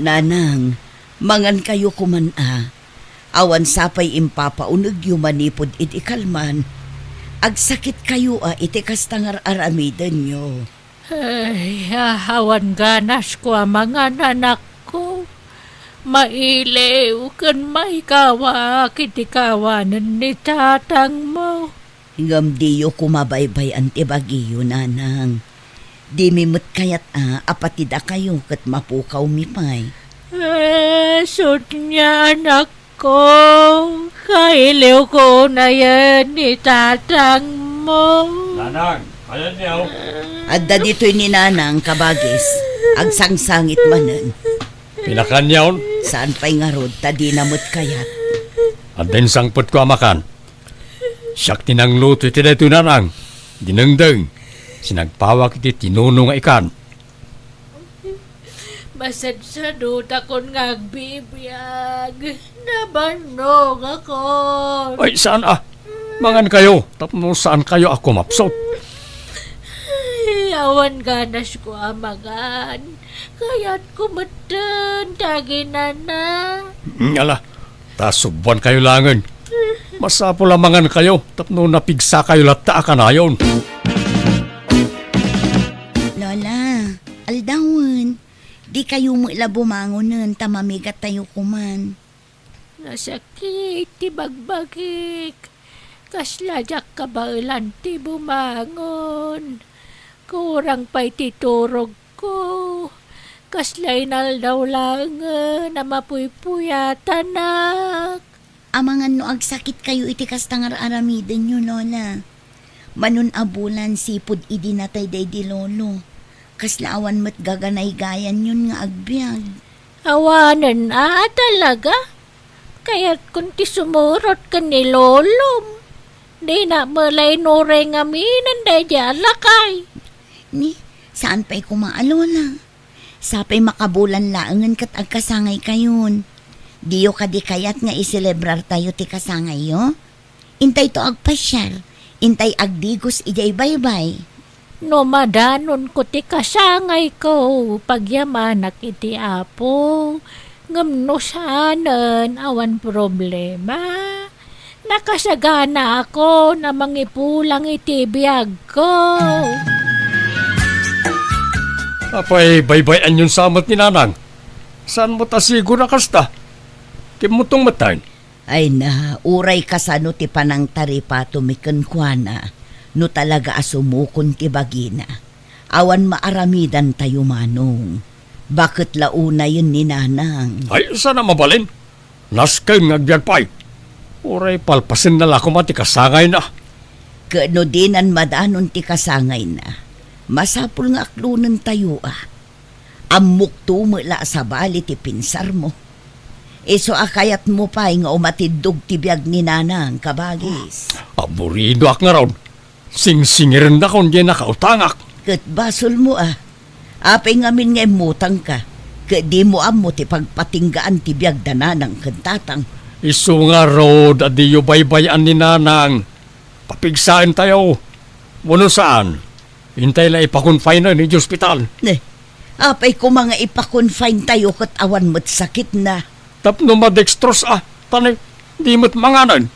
C: Nanang, mangan kayo kuman Awan sapay impapaunag yu manipod iti kalman. Agsakit kayo iti kastangar aramidan nyo.
E: Ay, awan ganas ko ang mga nanak ko. Mailew kan maikawa kiti kawanan ni tatang mo.
C: Ngam diyo kumabaybay ang tibagiyo, nanang. Di mimut kayat apatida kayo kat mapukaw mipay.
E: Sud niya anak ko. Kailew ko na yan ni tatang mo.
B: Nanang, ayan niyo.
C: Adda dito'y ni nanang kabagis. Agsangsangit manan.
B: Pinakanyaon.
C: Saan pa'y nga rod ta di namut kayat.
B: At din sangpot ko amakan. Siyak tinangluto iti dito nanang. Dinengdeng. Sinagpawak iti tinunong nga ikan.
E: Masadsadot akong ngagbibiyag. Nabanog ako.
B: Ay, saan Mangan kayo. Tapno saan kayo ako mapsot.
E: Awan ganas ko amagan. Kaya't kumatan, taginan na.
B: Ala, tasubuan kayo langan. Masapo lamangan kayo. Tapno napigsa kayo latta kanayon.
D: Lola, aldawan. Di kayo mo ila bumangonan, tamamigat tayo kuman.
E: Nasakit, ti bagbagik. Kaslajak kabailan ti bumangon. Kurang pa'y titurog ko. Kaslay naldaw lang na mapuypuyatan nak.
D: Amangan no agsakit kayo iti kastangar aramiden nyo, Lola. Manun abulan sipod idi natay day di lolo. Kaslaawan mat gaganay gayan yun nga agbyag.
E: Awanan talaga. Kaya't kung ti sumurot ka ni lolom. Di na malay nore nga minan day lakay.
D: Ni, saan pa'y kumaalala? Sapay makabulan laangan kat agkasangay kayon. Diyo ka di kayat nga iselebrar tayo ti kasangay yo? Intay to agpasyar. Intay agdigos ijay baybay.
E: No madanon ko ti kasangay ko. Pagyamanak iti apo. Ngam no sanan awan problema. Nakasagana ako na mangipulang iti biyag ko.
B: Apay, baybayan yun samot ni nanang. Saan mo tasigo na kasta? Kimutong matan.
C: Ay na, uray kasano ti panang taripa tumikan kwa na. No talaga asumukon ti bagina. Awan maaramidan tayo manong. Bakit launa yun ni nanang?
B: Ay, sana mabalin. Naskay ngagbiag pa'y. Uray palpasin na lako mati kasangay na.
C: Kano dinan madanon ti kasangay na. Masapul nga aklunan tayo Amok tumula sa bali ti pinsar mo. Iso akayat mo pa nga umatidog ti biyag ni nanang kabagis.
B: Aburido ak nga raon. Sing-singirin na kung di nakautangak.
C: Kat basol mo Apay ngamin nga mutang ka. Kat di mo amo ti pagpatinggaan ti biyag dananang kantatang.
B: Isu nga rod at di yu baybayan ni nanang. Papigsaan tayo. Wano saan? Hintay la ipakonfine na ni hospital.
C: Apay ko mga ipakonfine tayo kat awan mo't sakit na.
B: Tapno madextros Tanay, di mo't manganan.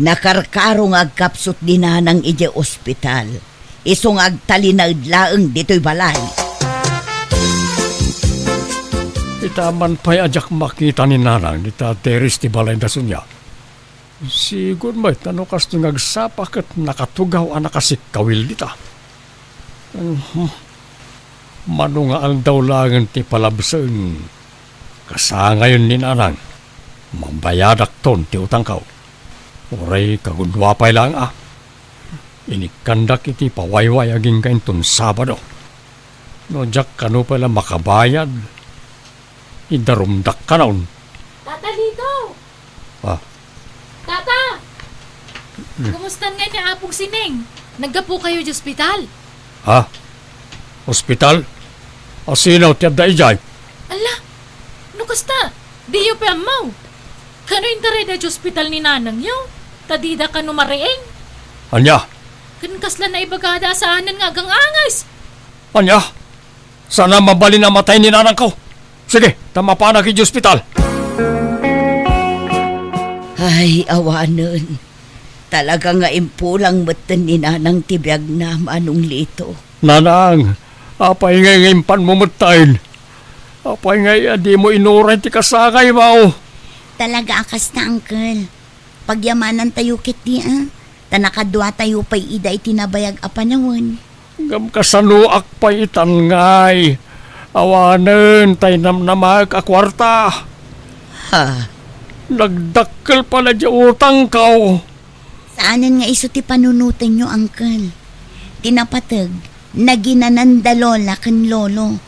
C: Nakarkarong agkapsot din nanang ije ospital. Isong agtalinag laeng dito'y balay.
B: Itaman pa'y ajak makita ni nanang ni Teres ti balay da sunya. Sigur may tano kas ngagsapak at nakatugaw nakasikawil dita. Manungaan daw langan ti palabsang. Kasangayon ni nanang. Mambayadak ton ti utang kaw. Uray kagundwapay lang Inikandak iti pawayway aging kain ton Sabado. No jak kano pala makabayad. Idarumdak ka naon.
A: Tata dito! Tata! Kumusta nga niya apong sining? Naggapo kayo di ospital?
B: Hospital? Asinaw tiyad da ijay.
A: Ala! No kasta? Di yu pa amaw? Kano yung taray da di ospital ni nanang yaw? Tadida ka no marieng?
B: Anya?
A: Kan kasla na ibagada saanan nga gang angay.
B: Anya? Sana mabali na matay ni nanang ko. Sige, tama pa na ki hospital.
D: Ay, awanon. Talaga nga impulang matan ni nanang tibiyag na manong lito.
B: Nanang, apay ngay ngayon pan mumutayin. Apay ngay di mo inuray ti kasangay mao.
D: Talaga akas na, Uncle. Pagyamanan tayo kit niya. Tanakadwa tayo pa'y iday tinabayag apanawon.
B: Gam kasanuak pa itan ngay. Awanen tay namnamag akwarta.
D: Ha?
B: Nagdakkel pala di utang kaw.
D: Saanan nga iso ti panunutin nyo, Uncle? Tinapatag, naginanandalola kan lolo.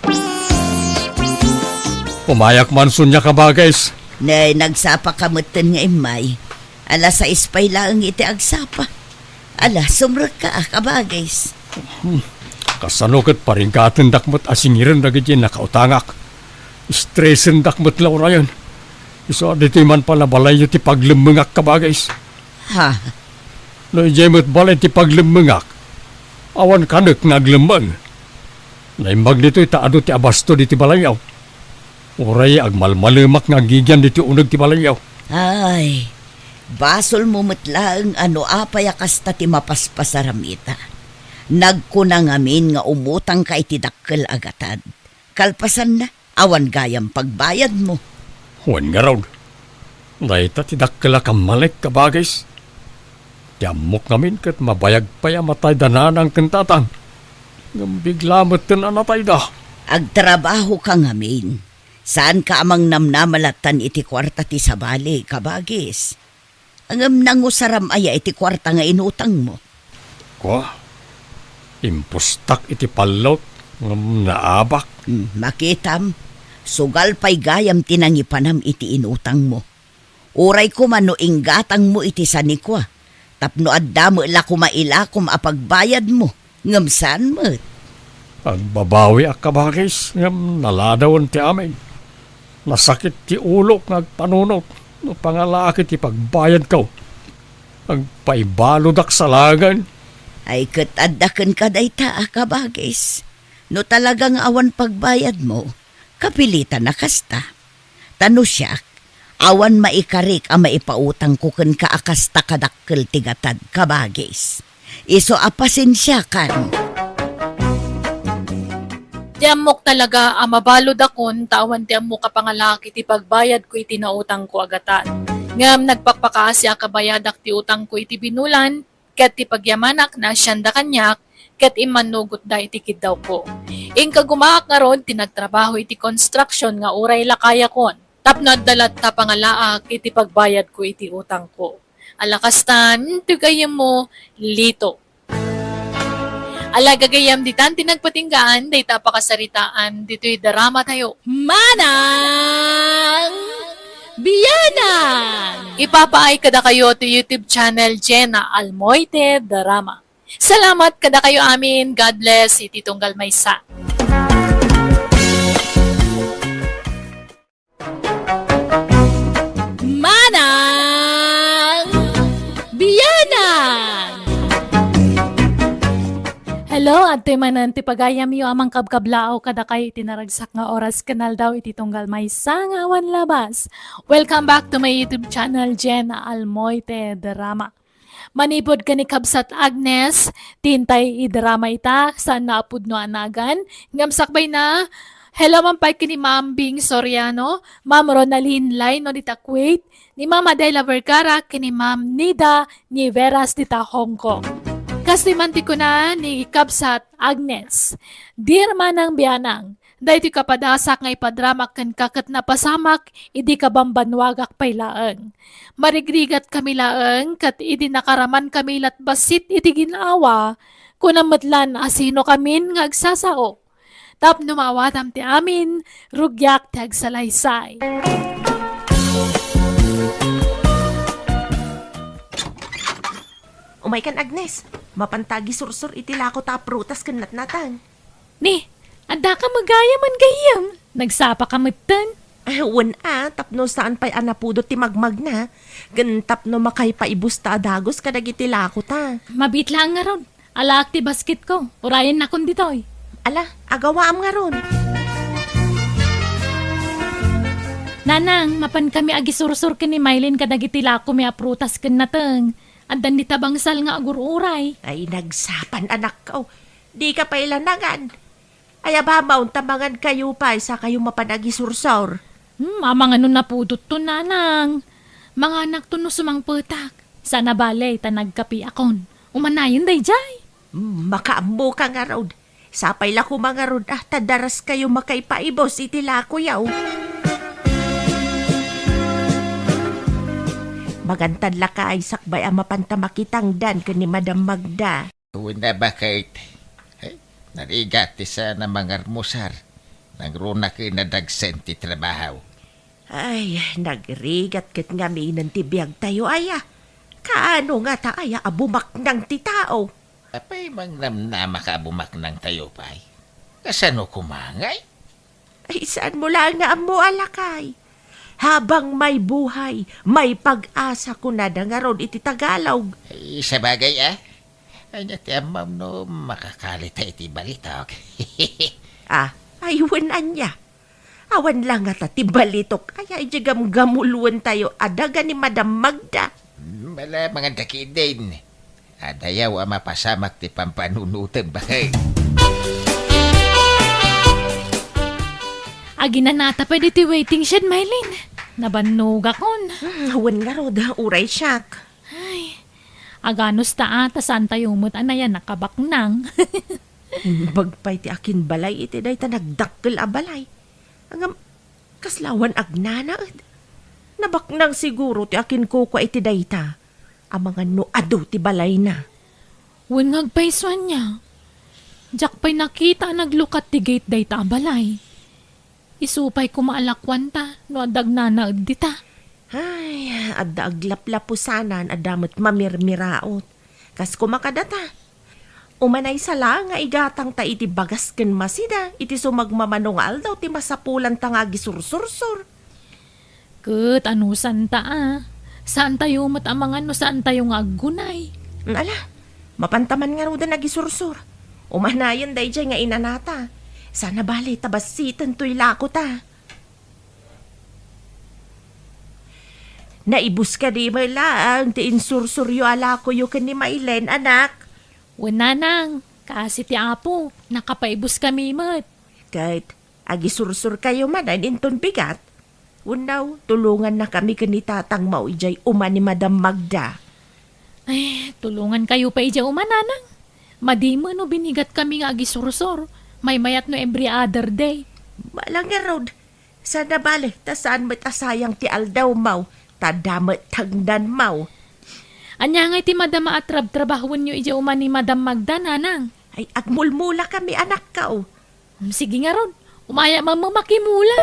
B: Pumayak man sunya ka ba guys?
D: Na nagsapa kamutan nga imay. Ala sa ispay lang iti agsapa. Ala, sumrot ka kabagays.
B: Kasanukot pa rin katin dakmat asingiran na gadyan nakautangak. Stressin dakmat law na yan. Iso dito man pala balay yung ti paglumungak ka ba guys?
D: Ha?
B: No ijemot balay ti paglumungak. Awan kanek naglumang. Naimbag dito itaado ti abasto di ti balayaw. Uray agmalmalumak nga gigyan dito unag ti balayaw.
D: Ay, basol mo matlaang ano apay akasta ti mapaspasaramita. Nagkunang amin nga umutang ka iti dakkel agatad. Kalpasan na, awan gayam pagbayad mo.
B: Huwag nga raw. Dahita ti dakkel akamalik ka ba guys? Tiamok namin kat mabayag pa matay danan ang kentatan. Bigla mo anatay da.
D: Agtrabaho ka ngamin. Saan ka amang namnamalatan iti kwarta ti sabali, kabagis? Ang nangusaram aya iti kwarta nga inutang mo.
B: Kwa? Impustak iti palot ng naabak.
D: Makitam, sugal pa'y gayam tinangipanam iti inutang mo. Uray ko man no inggatang mo iti sanikwa. Tapno adda mo ila kumailakom apagbayad mo. Ngamsan mo.
B: Agbabawi akabagis ng naladawon ti amin. Nasakit ti ulok nagpanunot. No pangalakit ti pagbayad ko. Agpaibaludak sa lagan.
D: Ay katadakan ka dayta kabagis. No talagang awan pagbayad mo, kapilitan na kasta. Tano siya, awan maikarik ang maipautang ko kan kaakasta kadakkel tigatad kabagis. Iso apasin siya kan.
A: Tiamok talaga mabalod akon, tawan tiamok kapangalaki ti pagbayad ko iti nautang ko agatan. Ngam nagpakpakaasi akabayadak ti utang ko iti binulan, ket ti pagyamanak na siyanda kanyak, ket imanugot da iti kiddaw ko. Ingka gumaak nga ron, tinagtrabaho iti construction nga uray lakaya kon. Tapno dalat ta pangalaak iti pagbayad ko iti utang ko. Alakastan, tugayem mo, lito. Alagagayam ditan tinagpatinggaan, day tapakasaritaan, dito'y drama tayo.
E: Manang Biyanang!
A: Ipapaay kada kayo to YouTube channel Jenna Almoite Drama. Salamat kada kayo amin. God bless. Iti Tunggal Maysa.
E: Manang Biyanang!
A: Hello, at manan ti pagayam yo amang kabkablao kada kayo tinaragsak nga oras kanal daw iti Tunggal Maysa nga awan labas. Welcome back to my YouTube channel Jenna Almoite Drama. Manipod ka ni Kabsat Agnes, tintay i-drama ita, saan naapod no anagan, ngamsakbay na. Hello mampay ki ni Ma'am Bing Soriano, Ma'am Ronaline Lai no dita Kuwait, ni Ma'am Adela Vergara, ki ni Ma'am Nida Niveras dita Hong Kong. Kasi manti ko na ni Kabsat Agnes. Dear Manang Biyanang, dahil ti kapadasak nga ipadramak kan kakat na pasamak, idi ka bambanwagak paylaan. Marigrigat kami laeng, kat idi nakaraman kami lat basit iti ginawa, kunamatlan asino kamin nga agsasao. Tap numawatam ti amin, rugyak ti agsalaysay.
F: Umay kan Agnes, mapantagi sursur iti lako ta prutas kan natnatan.
E: Ni, anda ka magayaman gayam. Nagsapa ka matan.
F: Wan tapno saan pa'y anapudot ti magmag na. Gan tapno makay paibus ta adagos kadag iti lako ta.
E: Mabit lang nga ron. Alaak ti basket ko. Urayan na kun ditoy.
F: Ala, agawaam nga ron.
E: Nanang, mapan kami agi sursur ken ni Maylin kadagiti lako mi aprutas ken nateng. Andan di tabangsal nga agururay.
F: Ay, nagsapan anak ko. Di ka pa ilanangan. Ay, abamaw, tamangan kayo pa, isa kayo mapanagi sursor.
E: Mamang ano na pudot to, nanang. Mga anak to no sumang petak. Sana balay ta nagkapi akon. Umanayon day jay.
F: Makaambo ka nga rod. Sapay la ko mga rod, tadaras kayo makaipaibos, itila ko yaw. Magantad la ka ay sakbay ang mapantamakitang dan ni Madam Magda.
G: Una ba kahit narigati sa na mga armusar. Nagruna kayo na dagsen ti trabaho.
F: Ay, nagrigat ket nga minan ti biyag tayo aya. Kaano nga ta aya abumak ng ti tao?
G: Apay mang namnama ka bumak ng tayo pa'y. Kasano kumangay?
F: Ay, saan mo lang nga amo alakay? Habang may buhay, may pag-asa ko na dangaron iti Tagalog.
G: Ay, sa bagay Ay, nati amam no makakalita iti balitok.
F: Aywan anya. Awan lang nga ti balitok. Ay, gamuluan tayo adaga ni Madam Magda.
G: Bala mga dakidin. Adayaw ang mapasamak ti pampanunutan bakay.
E: Agi na nata pa ti waiting shed, Maylin. Nabannog akon.
F: Awan nga rod, uray siyak.
E: Aganos ta ata saan tayo mo't anayan nakabaknang.
F: Bagpay ti akin balay iti day ta nagdakkel a balay. Ang kaslawan agnanaed. Nabaknang siguro ti akin kukwa iti day ta. Ang mga nuado ti balay na.
E: Wen ngagpaiswan niya. Jak pa'y nakita naglukat ti gate day ta balay. Isupay kumaalakwan ta no adag na dita.
F: Ay, adda aglaplapusanan adamot mamirmiraot. Kas kumakadata. Umanay sala nga igatang ta iti bagas ken masida iti sumagmamanungal daw ti masapulan ta nga gisursursur.
E: Ket anusan ta Saan tayo mat amangan no saan tayo nga aggunay?
F: Ala, mapantaman nga ruda nagisursur. Umanayan day jay nga inanata. Sana bali tabasitan to'y lako ta. Naibus ka di may laang ti insursuryo alako yu ken ni Mailen, anak.
E: Wenanang, kasi ti apo, nakapaibos kami mat.
F: Kahit agisursur kayo man ay inton bigat. Unaw, tulungan na kami ken ni tatang mao ijay uman ni Madam Magda.
E: Ay, tulungan kayo pa ija umananang. Madimo no binigat kami nga agisursur. May mayat no every other day.
F: Malang nga rod. Sana bali, ta saan mo't asayang ti aldaw mau. Tadamat tagdan mau.
E: Anya nga ti madama at trabahon nyo ija uman ni Madam Magda, nanang.
F: Ay, agmulmula kami anak ka o.
E: Sige nga ron, umaya mamamakimula.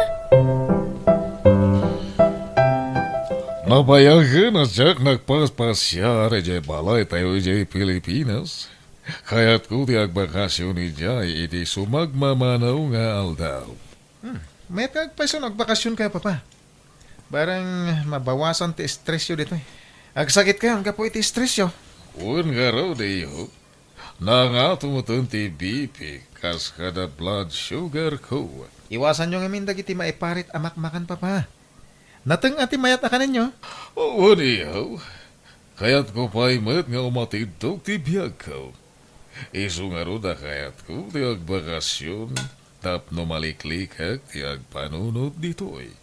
H: Napayagan na Jack nagpaspasya iti balay tayo iti Pilipinas. Kaya't ko ti agbakasyon ni Jay iti sumagmamanaw nga aldaw.
I: May kagpaso nagbakasyon kayo, papa. Barang mabawasan ti stress yo dito. Agsakit kayo, ang kapo iti stress yo.
H: Kun nga raw dayo, na nga tumutun ti BP kas kada blood sugar ko.
I: Iwasan nyo ngamin dagiti maiparit amakmakan, papa. Nateng ati mayat akanan nyo.
H: Oo niyaw, kaya't ko pa'y mat nga umatidog ti biyag ko. Isu nga ro da kaya't ko ti agbakasyon tapno maliklikak ti agpanunod ditoy.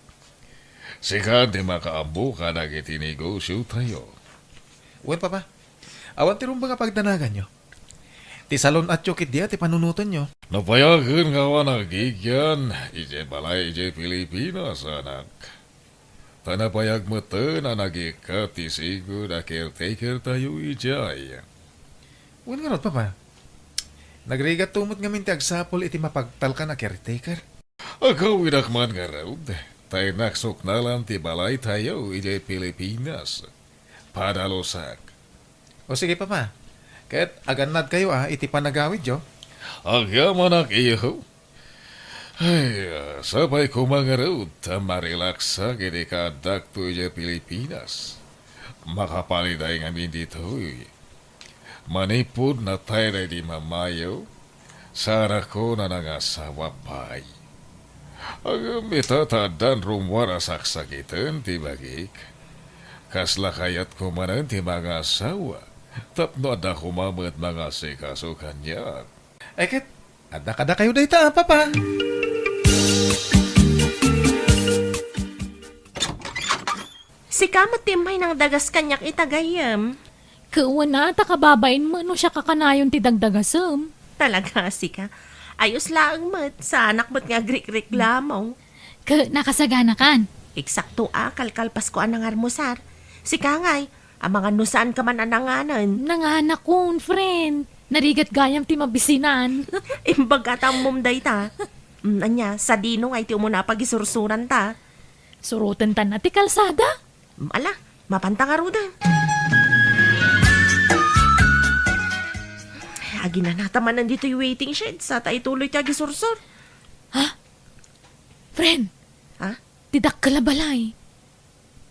H: Sikat di makaambo ka nagiti negosyo tayo.
I: Uwan, papa. Awan ti rumba nga pagdanagan nyo. Ti salon at yukit diya ti panunutan nyo.
H: Napayagan nga wa nagigyan, ije balay ije Pilipinas anak. Tanapayag mo to na nagikat ti sigod a caretaker tayo ijay.
I: Uwan nga ron, papa. Nagrigat tumot nga minti agsapol iti mapagtal ka na caretaker.
H: Agaw inakman nga raw, tayo naksok na lang ti balay tayo ije Pilipinas. Padalosak.
I: O sige, papa. Kahit aganad kayo iti panagawid yo.
H: Agyaman ak iyo. Ay, sabay ko mga raw, tamarelaksa gini ka dakto ije Pilipinas. Makapaliday nga min dito. Manipod na tayo di mamayo, sara ko na nangasawa pa'y. Ang mitatadan rumwara saksakitan ti bagik. Kasla kayat kumanan ti mga asawa. Tapno ada kumamat mga sikasukan niya.
I: Ay kat, ada kayo dayta, papa.
F: Si kamat timay ng dagas kanyak itagayam.
E: Kauwan na, takababain mo no siya kakanayon ti dagdagasam.
F: Talaga, sika. Ayos lang mat, sa anak mo't nga reklamo.
E: Nakasagana kan.
F: Eksakto kalkalpas ko anang armusar. Sika ngay, ang mga nusaan ka man ananganan.
E: Nanganak kon, friend. Narigat gayam ti mabisinan.
F: Imbag atang mumday ta. Anya, sa dino ngay ti mo na pagisursuran ta.
E: Surutan tan na ti kalsada.
F: Ala, mapantang arudan. Agi na nataman nandito yung waiting shed sa tayo tuloy ti agisursur.
E: Friend,
F: Ha?
E: tidak kalabalay.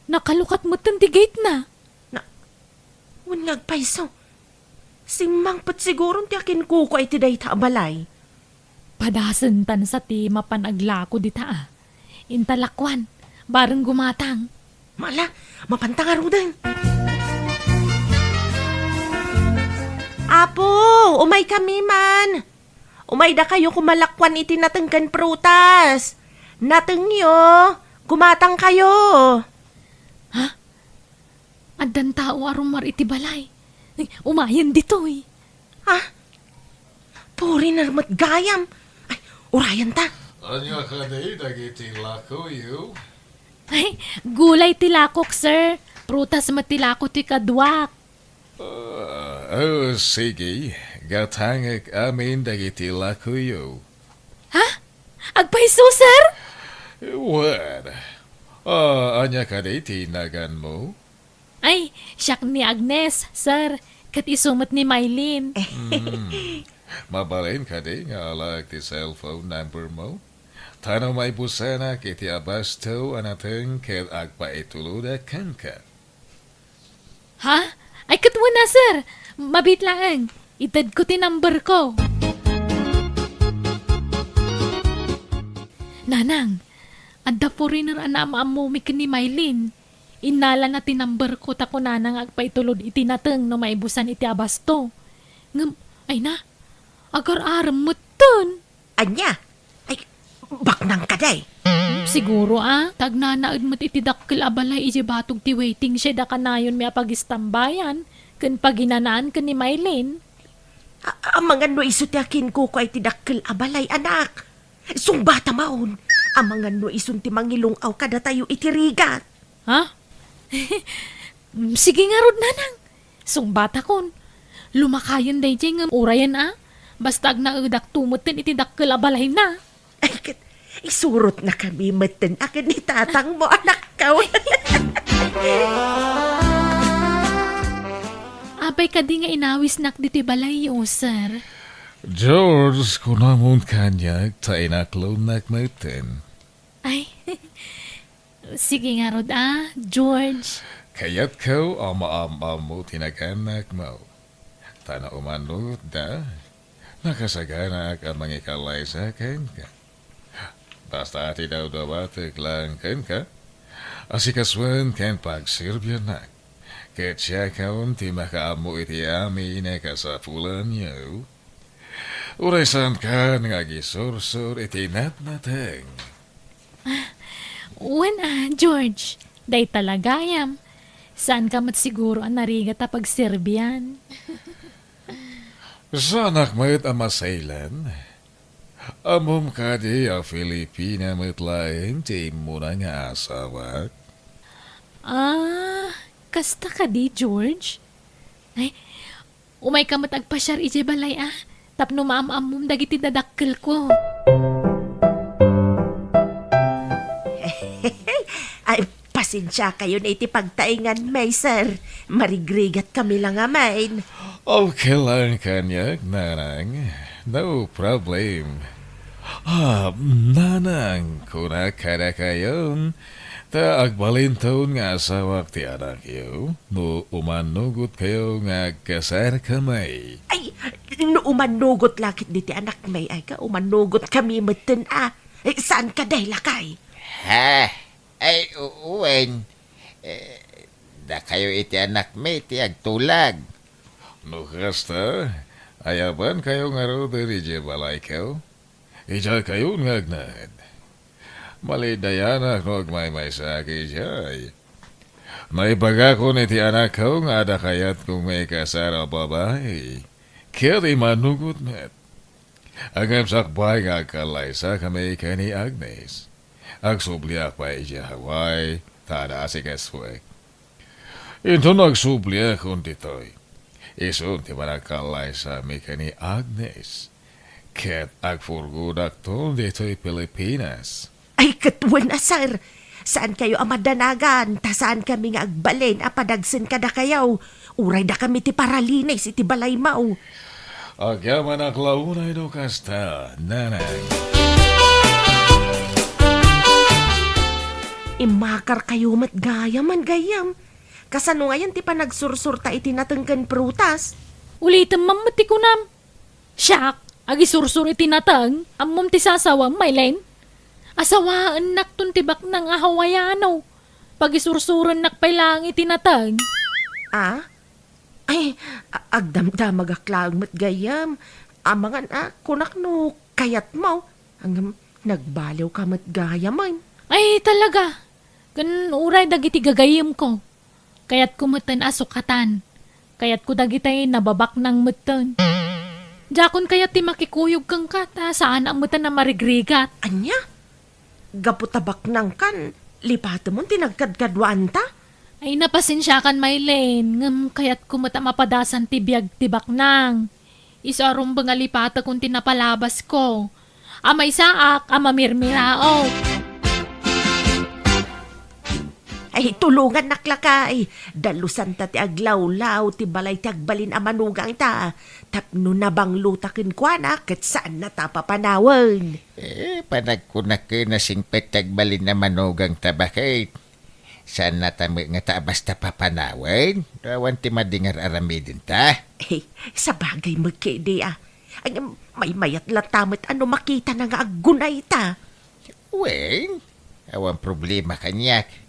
E: Nakalukat mo tan ti gate na.
F: Unngag paiso. Si mangpat siguro ti akin kuko ay ti day balay.
E: Padasan tan sa ti mapanaglako di ta. Intalakwan, bareng gumatang.
F: Mala, mapantang arudan. Apo, umay kami man. Umay da kayo kumalakwan iti natenggan prutas. Natengyo, gumatang kayo.
E: Addan tao arumar iti balay. Ay, umayan dito eh.
F: Puri narmat gayam. Ay, urayan ta.
H: Anya ka day, dagiti lako yu.
E: Ay, gulay tilakok, sir. Prutas matilako ti kadwak.
H: Sige. Gatangak amin dagiti lako yu.
E: Agpaiso, sir?
H: What? Anya ka day, tinagan mo?
E: Ay, siyak ni Agnes, sir. Kat isumat ni Mylene.
H: Mabalin ka day nga alag ti cellphone number mo? Tano may busana kiti abasto anateng ket agpaituluda kanka.
E: Ha? Ay, katwa na, sir. Mabit lang. Itad ko ti number ko. Nanang, adda po rin na amumik ni Mylene. Inala na ti number ko tako nanang agpaitulod iti nateng no maibusan iti abasto. Ay na, agar-aram mo ton.
F: Anya, ay, baknang kaday.
E: Siguro tagnanaad mo't iti dakkel abalay iti batog ti waiting siya da kanayon may pagistambayan. Kan paginanaan kan ni Mylene.
F: Ang mga no isutiakin ko ay tidakkel abalay anak. Sumbata maon. Ang mga no isunti mangilong aw kada tayo itirigat.
E: Ha? Sige nga rod nanang. Sumbata kon. Lumakayon day jay urayan Basta agnaudak tumutin iti dakkel abalay na.
F: Ay, isurot na kami maten akin ni tatang mo anak ka.
E: Abay ka di nga inawis nak diti balay sir.
H: George, kunamon kanyak ta inaklon nakmaiten.
E: Ay, sige nga rod George.
H: Kayat ko ama-ama mo tinaganak mo. Tana umanod da. Nakasaganak ang mga ikalay sa kanka. Basta ati daw dawatik lang kanka. Asikaswan kan pagsirbiyanak. Ket siya kaon ti makaamu iti ami na kasapulan niyo. Uraysan ka nga gisursur iti natnateng.
E: Wen George. Day talagayam. Saan ka mat siguro ang narigat a pagserbiyan?
H: Sanak mayat amasailan. Amom ka di a Filipina matlaing ti muna nga asawa.
E: Kasta ka di, George? Ay, umay ka matagpasyar iti balay Tapno maam-amom dagiti dadakkel ko.
F: Ay, pasensya kayo na iti pagtaingan, may sir. Marigrigat kami lang amain.
H: Okay lang kanyak, nanang. No problem. Nanang, kunakara kayon. Ta agbalintaon nga asawak ti anak yo. No umanugot kayo nga kasar kamay.
F: Ay, no umanugot lakit di ti anak may ay ka, umanugot kami maten Saan ka day lakay?
G: Ha? Ay, uwen. Da kayo iti anak me, iti agtulag.
H: No kasta, ayaban kayo nga ro diri je balay kayo. Ija kayo ngagnad. Malidayanak no agmay sa akijay. Naibaga ko ni ti anak ko nga ada kayat kung may kasara babae. Kaya di manugot met. Agam sakbay nga kalaysa kami kani Agnes. Agsubliak pa ija Hawaii, tada si kaswek. Ito nagsubliak kung ditoy. Isun ti manakallaysa mi kani Agnes. Ket agfurgudak to ditoy Pilipinas.
F: Ay, katwan na, sir. Saan kayo amadanagan? Ta saan kami nga agbalin? Apadagsin ka na kayaw. Uray da kami ti paralinis, iti balay mao.
H: Agyaman ak launay do kasta, nanay.
F: Imakar kayo mat gayaman gayam. Kasano ngayon ti panagsursurta iti natengken prutas?
E: Ulitin mamati ko nam. Siyak, agi sursur iti natang, amom ti sasawang Maylen. Asawaan naktun tibak ng ahawayano. Pagisursuran nakpailang iti natang.
F: Ah? Ay, agdamdamag aklang mat gayam. Amangan kunak no kayat mo. Hanggang nagbaliw ka mat gayaman.
E: Ay, talaga. Gan uray dagiti gagayim ko. Kayat kumutan asukatan. Kayat ko dagitay nababak ng mutan. Jakon kayat ti makikuyog kang kata saan ang mutan na marigrigat.
F: Anya? Gaputabak nang kan. Lipato mo tinagkadkadwaan ta?
E: Ay napasensyakan Maylen. Ngam kayat kumuta mapadasan ti biyag tibak nang. Isarong bangalipata kung tinapalabas ko. Amay saak, amamirmirao.
F: Ay, tulungan naklakay. Dalusan ta ti aglawlaw, ti balay ti agbalin amanugang ta. Tapno na bang lutakin kwa na, kat saan na ta papanawan.
G: Panagkunak na sing petagbalin na manugang tabakit. Saan na tami nga ta basta papanawan? Rawan ti madingar aramidin ta.
F: Sa bagay magkidi Ay, may mayat latamat ano makita na nga agunay ta.
G: Wen, awan problema kanyak.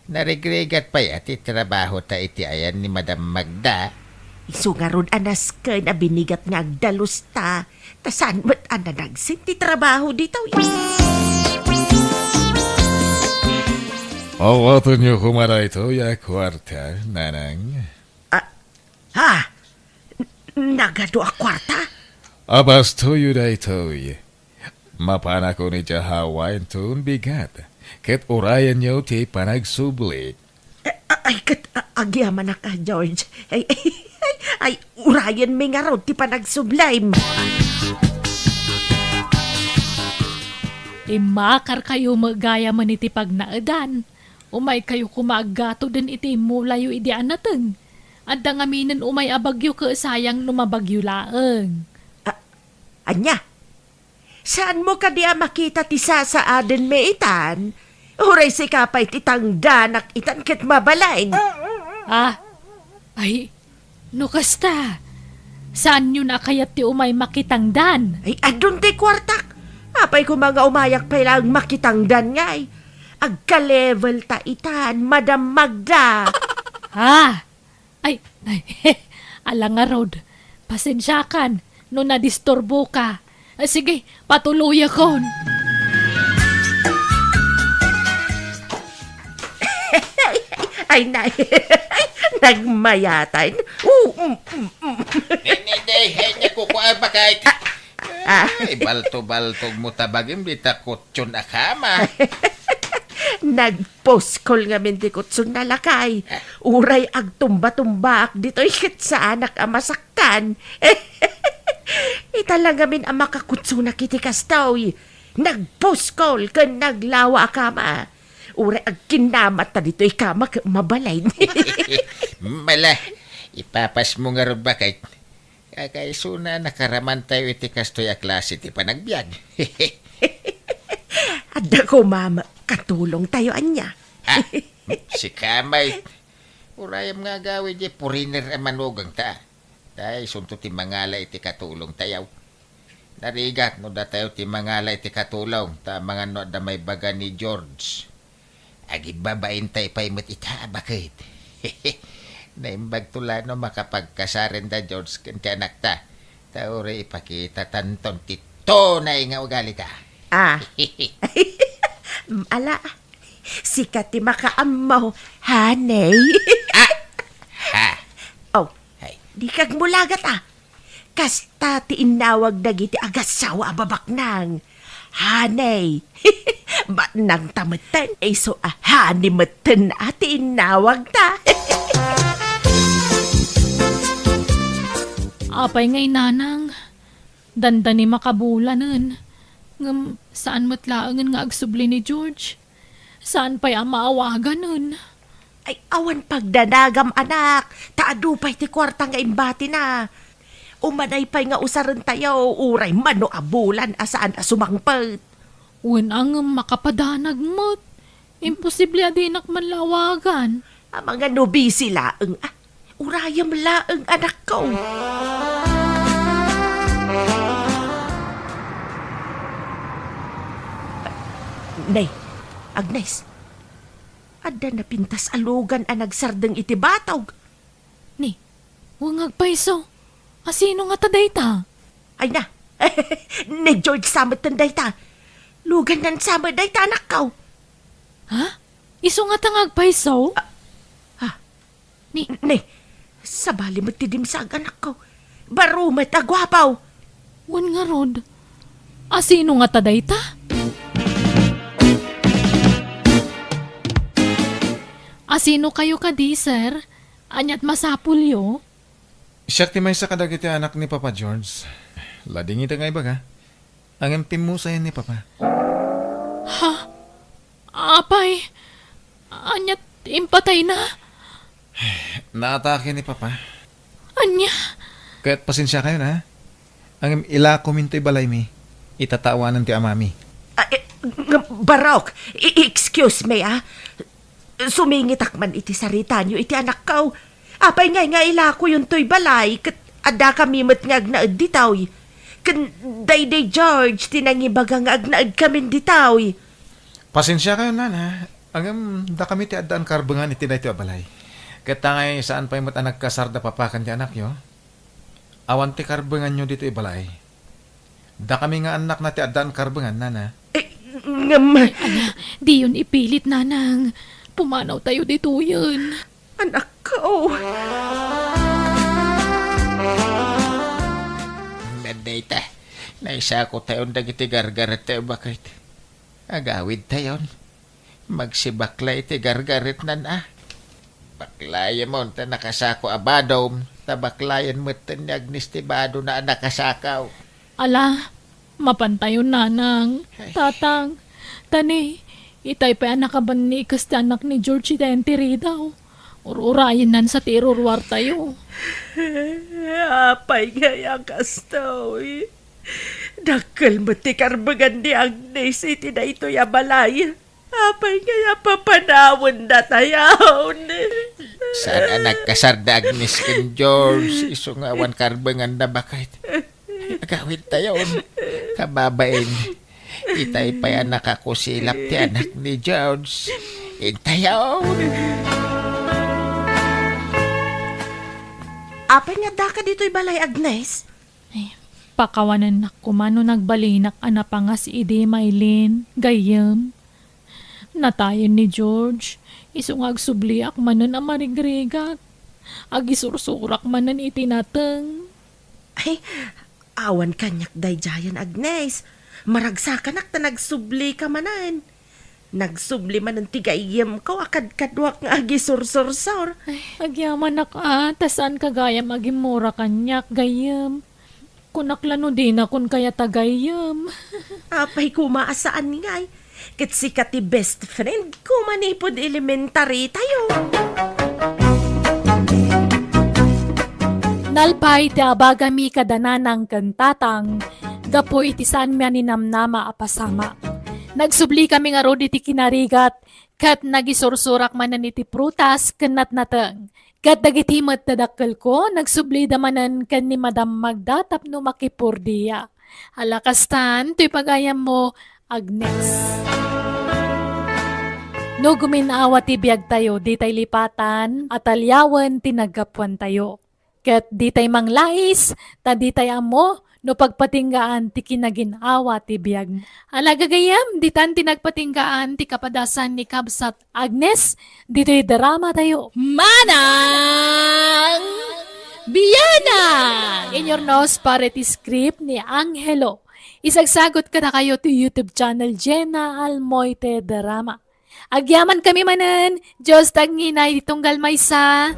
G: Narigrigat pa yati trabaho ta iti ayan ni Madam Magda.
F: Isungarod anas ka na binigat nga agdalus ta. Tasan mo't nagsin ti trabaho dito.
H: Awato niyo kumara ito ya kwarta, nanang.
F: Nagado a kwarta?
H: Abas toyo da ito Mapana ko ni Hawaii tun bigat. Ket urayan niyo ti panagsubli.
F: Ay, kat agyaman na ka, George. Ay, urayan may nga raw ti panagsublime.
E: Imakar kayo magaya man iti pagnaadan. Umay kayo kumagato din iti mulayo idi anateng. At dangaminan umay abagyo ka sayang lumabagyo laeng.
F: Anya? Saan mo ka diya makita ti sasaaden me itan? Huray si kapay titang danak itan ket mabalain.
E: Ay, no kasta. Saan nyo na kayat ti umay makitangdan?
F: Ay, adun ti kwartak. Apay ko mga umayak pa lang makitangdan ngay. Agka-level ta itan, Madam Magda.
E: Ay, ala nga Rod. Pasensyakan, no nadisturbo ka. Sige, patuloy akon.
F: Ay, nagmayatan.
G: Hindi, hindi ko ba kahit... Ay, balto-baltog mo tabagim, di takot yun akama.
F: Nag-post call nga minti kutsun na lakay. Uray agtumba-tumbak dito ikit sa anak ang masaktan. Italang amin ang makakutso na kitikastaw. Nag-post call kan naglawa akama. Uray agkinamat ta dito ikama mabalay.
G: Mala, ipapas mo nga rin bakit? Kakaiso na nakaraman tayo iti kastoy a klase ti panagbiag.
F: Ada ko mama, katulong tayo anya.
G: Si Kamay. Urayam nga gawin di puriner ang manugang ta. Dahil sunto ti mangala iti katulong tayaw. Narigat no da tayo ti mangalay ti katulong ta mga no da may baga ni George. Agid babain tayo pa'y mo't ita, bakit? Naimbag tula no makapagkasarin da George kanti anak ta. Tauri ipakita tanton ti tunay nga ugali ta.
F: Ah, ala, sikat ti makaamaw, hanay.
G: Ha?
F: Oh,
G: Hay.
F: di kag mulagat Kasta ti inawag dagiti agasawa ababaknang. Hanay. Ba't nang tamatan ay so hanimatan ati inawag ta.
E: Apay ngay nanang, danda ni makabulanan. Ngam, saan matlaangan nga agsubli ni George? Saan pa'y maawagan nun?
F: Ay awan pagdanagam anak. Taado pa'y ti kwarta nga imbati na. Umanay pa'y nga usaran tayo. Uray mano abulan asaan asumangpet.
E: Wen ang makapadanag mo't. Imposible adinak manlawagan.
F: Ang mga nobisi laeng. Urayam laeng anak ko. Nay, Agnes. Ada na pintas alugan ang nagsardeng iti batog.
E: Ni, wangag paiso. Asino nga taday ta?
F: Ay na, ni George Samet tanday ta. Lugan nan Samet day ta anak ko.
E: Ha? Iso nga tangag paiso?
F: Ni, sabali mo tidimsag anak ko. Baro met agwapaw.
E: Wan nga rod. Asino nga taday ta? Asino kayo kadi, sir? Anyat masapulyo?
I: Siyak ti may sa kadagiti anak ni Papa George. Lading ita nga iba ka. Ang empimusayan ni Papa.
E: Ha? Apay? Anyat impatay na?
I: Naatake ni Papa.
E: Anya?
I: Kaya't pasensya kayo na. Ang ila kuminto'y balay mi. Itatawanan ti amami.
F: Barok, excuse me Sumingit man iti sarita nyo iti anak ko. Apay nga ilako yung to'y balay, kat ada kami matngag na ditaw. Kan day George, tinangibaga nga agnaag kami ditaw.
I: Pasensya kayo na. Ang da kami ti adaan karbangan iti na iti abalay. Katangay saan pa yung anak kasarda papakan ti anak yo. Awan ti karbangan nyo dito ibalay. Da kami nga anak na ti adaan karbangan, nana.
E: Di yun ipilit, nanang. Pumanaw tayo dito yun.
F: Anak ko.
G: Data, naisa ko tayon dagiti gargaret tayo bakit. Agawid tayon. Magsibakla iti gargaret na. Baklayan mo, ta nakasako abadom. Tabaklayan mo ni Agnes tibado na nakasakaw.
E: Ala, mapantayon, nanang. Tatang, tani, itay pa nakaban ni ikas anak ni George itayan tiri daw. Urayan nan sa tirurwar tayo.
F: Apay nga yakastaw. Dakal mo ti karbagan ni Agnes iti na ito yabalay. Apay nga papanawan na tayaw.
G: Saan anak kasarda Agnes ken George? Isungawan karbangan na bakit? Agawid tayon. Kababain. Itay pa yan nakakusilap ti anak ni George. Intayaw.
F: Apay nga daka dito'y balay, Agnes?
E: Ay, pakawanan na kumano nagbalinak anapa nga si Ide Maylin, gayam. Natayan ni George, isong agsubliak manan ang marigrigat. Agisursurak manan itinateng.
F: Ay, awan kanyak day jayan, Agnes. Maragsakan ta nagsubli ka manan. Nagsubli man ng tigayam ko, akad-kadwak nga agisursur-sur.
E: Ay, agyaman na ka, tasan kagayam agimura kanyak, gayam. Kunaklano din akon kaya tagayam.
F: Apay kumaasaan ngay. Katsikat ti best friend, kumanipod elementary tayo.
A: Nalpay ti abagami kadananang kantatang, gapo iti saan mi ninamnama apasama. Nagsubli kami nga rod iti kinarigat, kat nagisursurak manan iti prutas kanat nateng. Kat dagiti matadakkel ko, nagsubli damanan kan ni Madam Magda tapno makipurdiya. Alakastan, to'y pagayam mo, Agnes. No guminawa ti biyag tayo, di tay lipatan, at alyawan tinagapuan tayo. Kat di tay manglais, ta di tay amo, no pagpatinggaan ti kinaginawa ti biyag. Alagagayam, di tan tinagpatinggaan ti kapadasan ni Kabsat Agnes, dito'y drama tayo. Manang Biyana! In your nose, pare ti script ni Angelo. Isagsagot ka na kayo to YouTube channel Jenna Almoite Drama. Agyaman kami manan, Diyos tagnginay ditong galmaysa.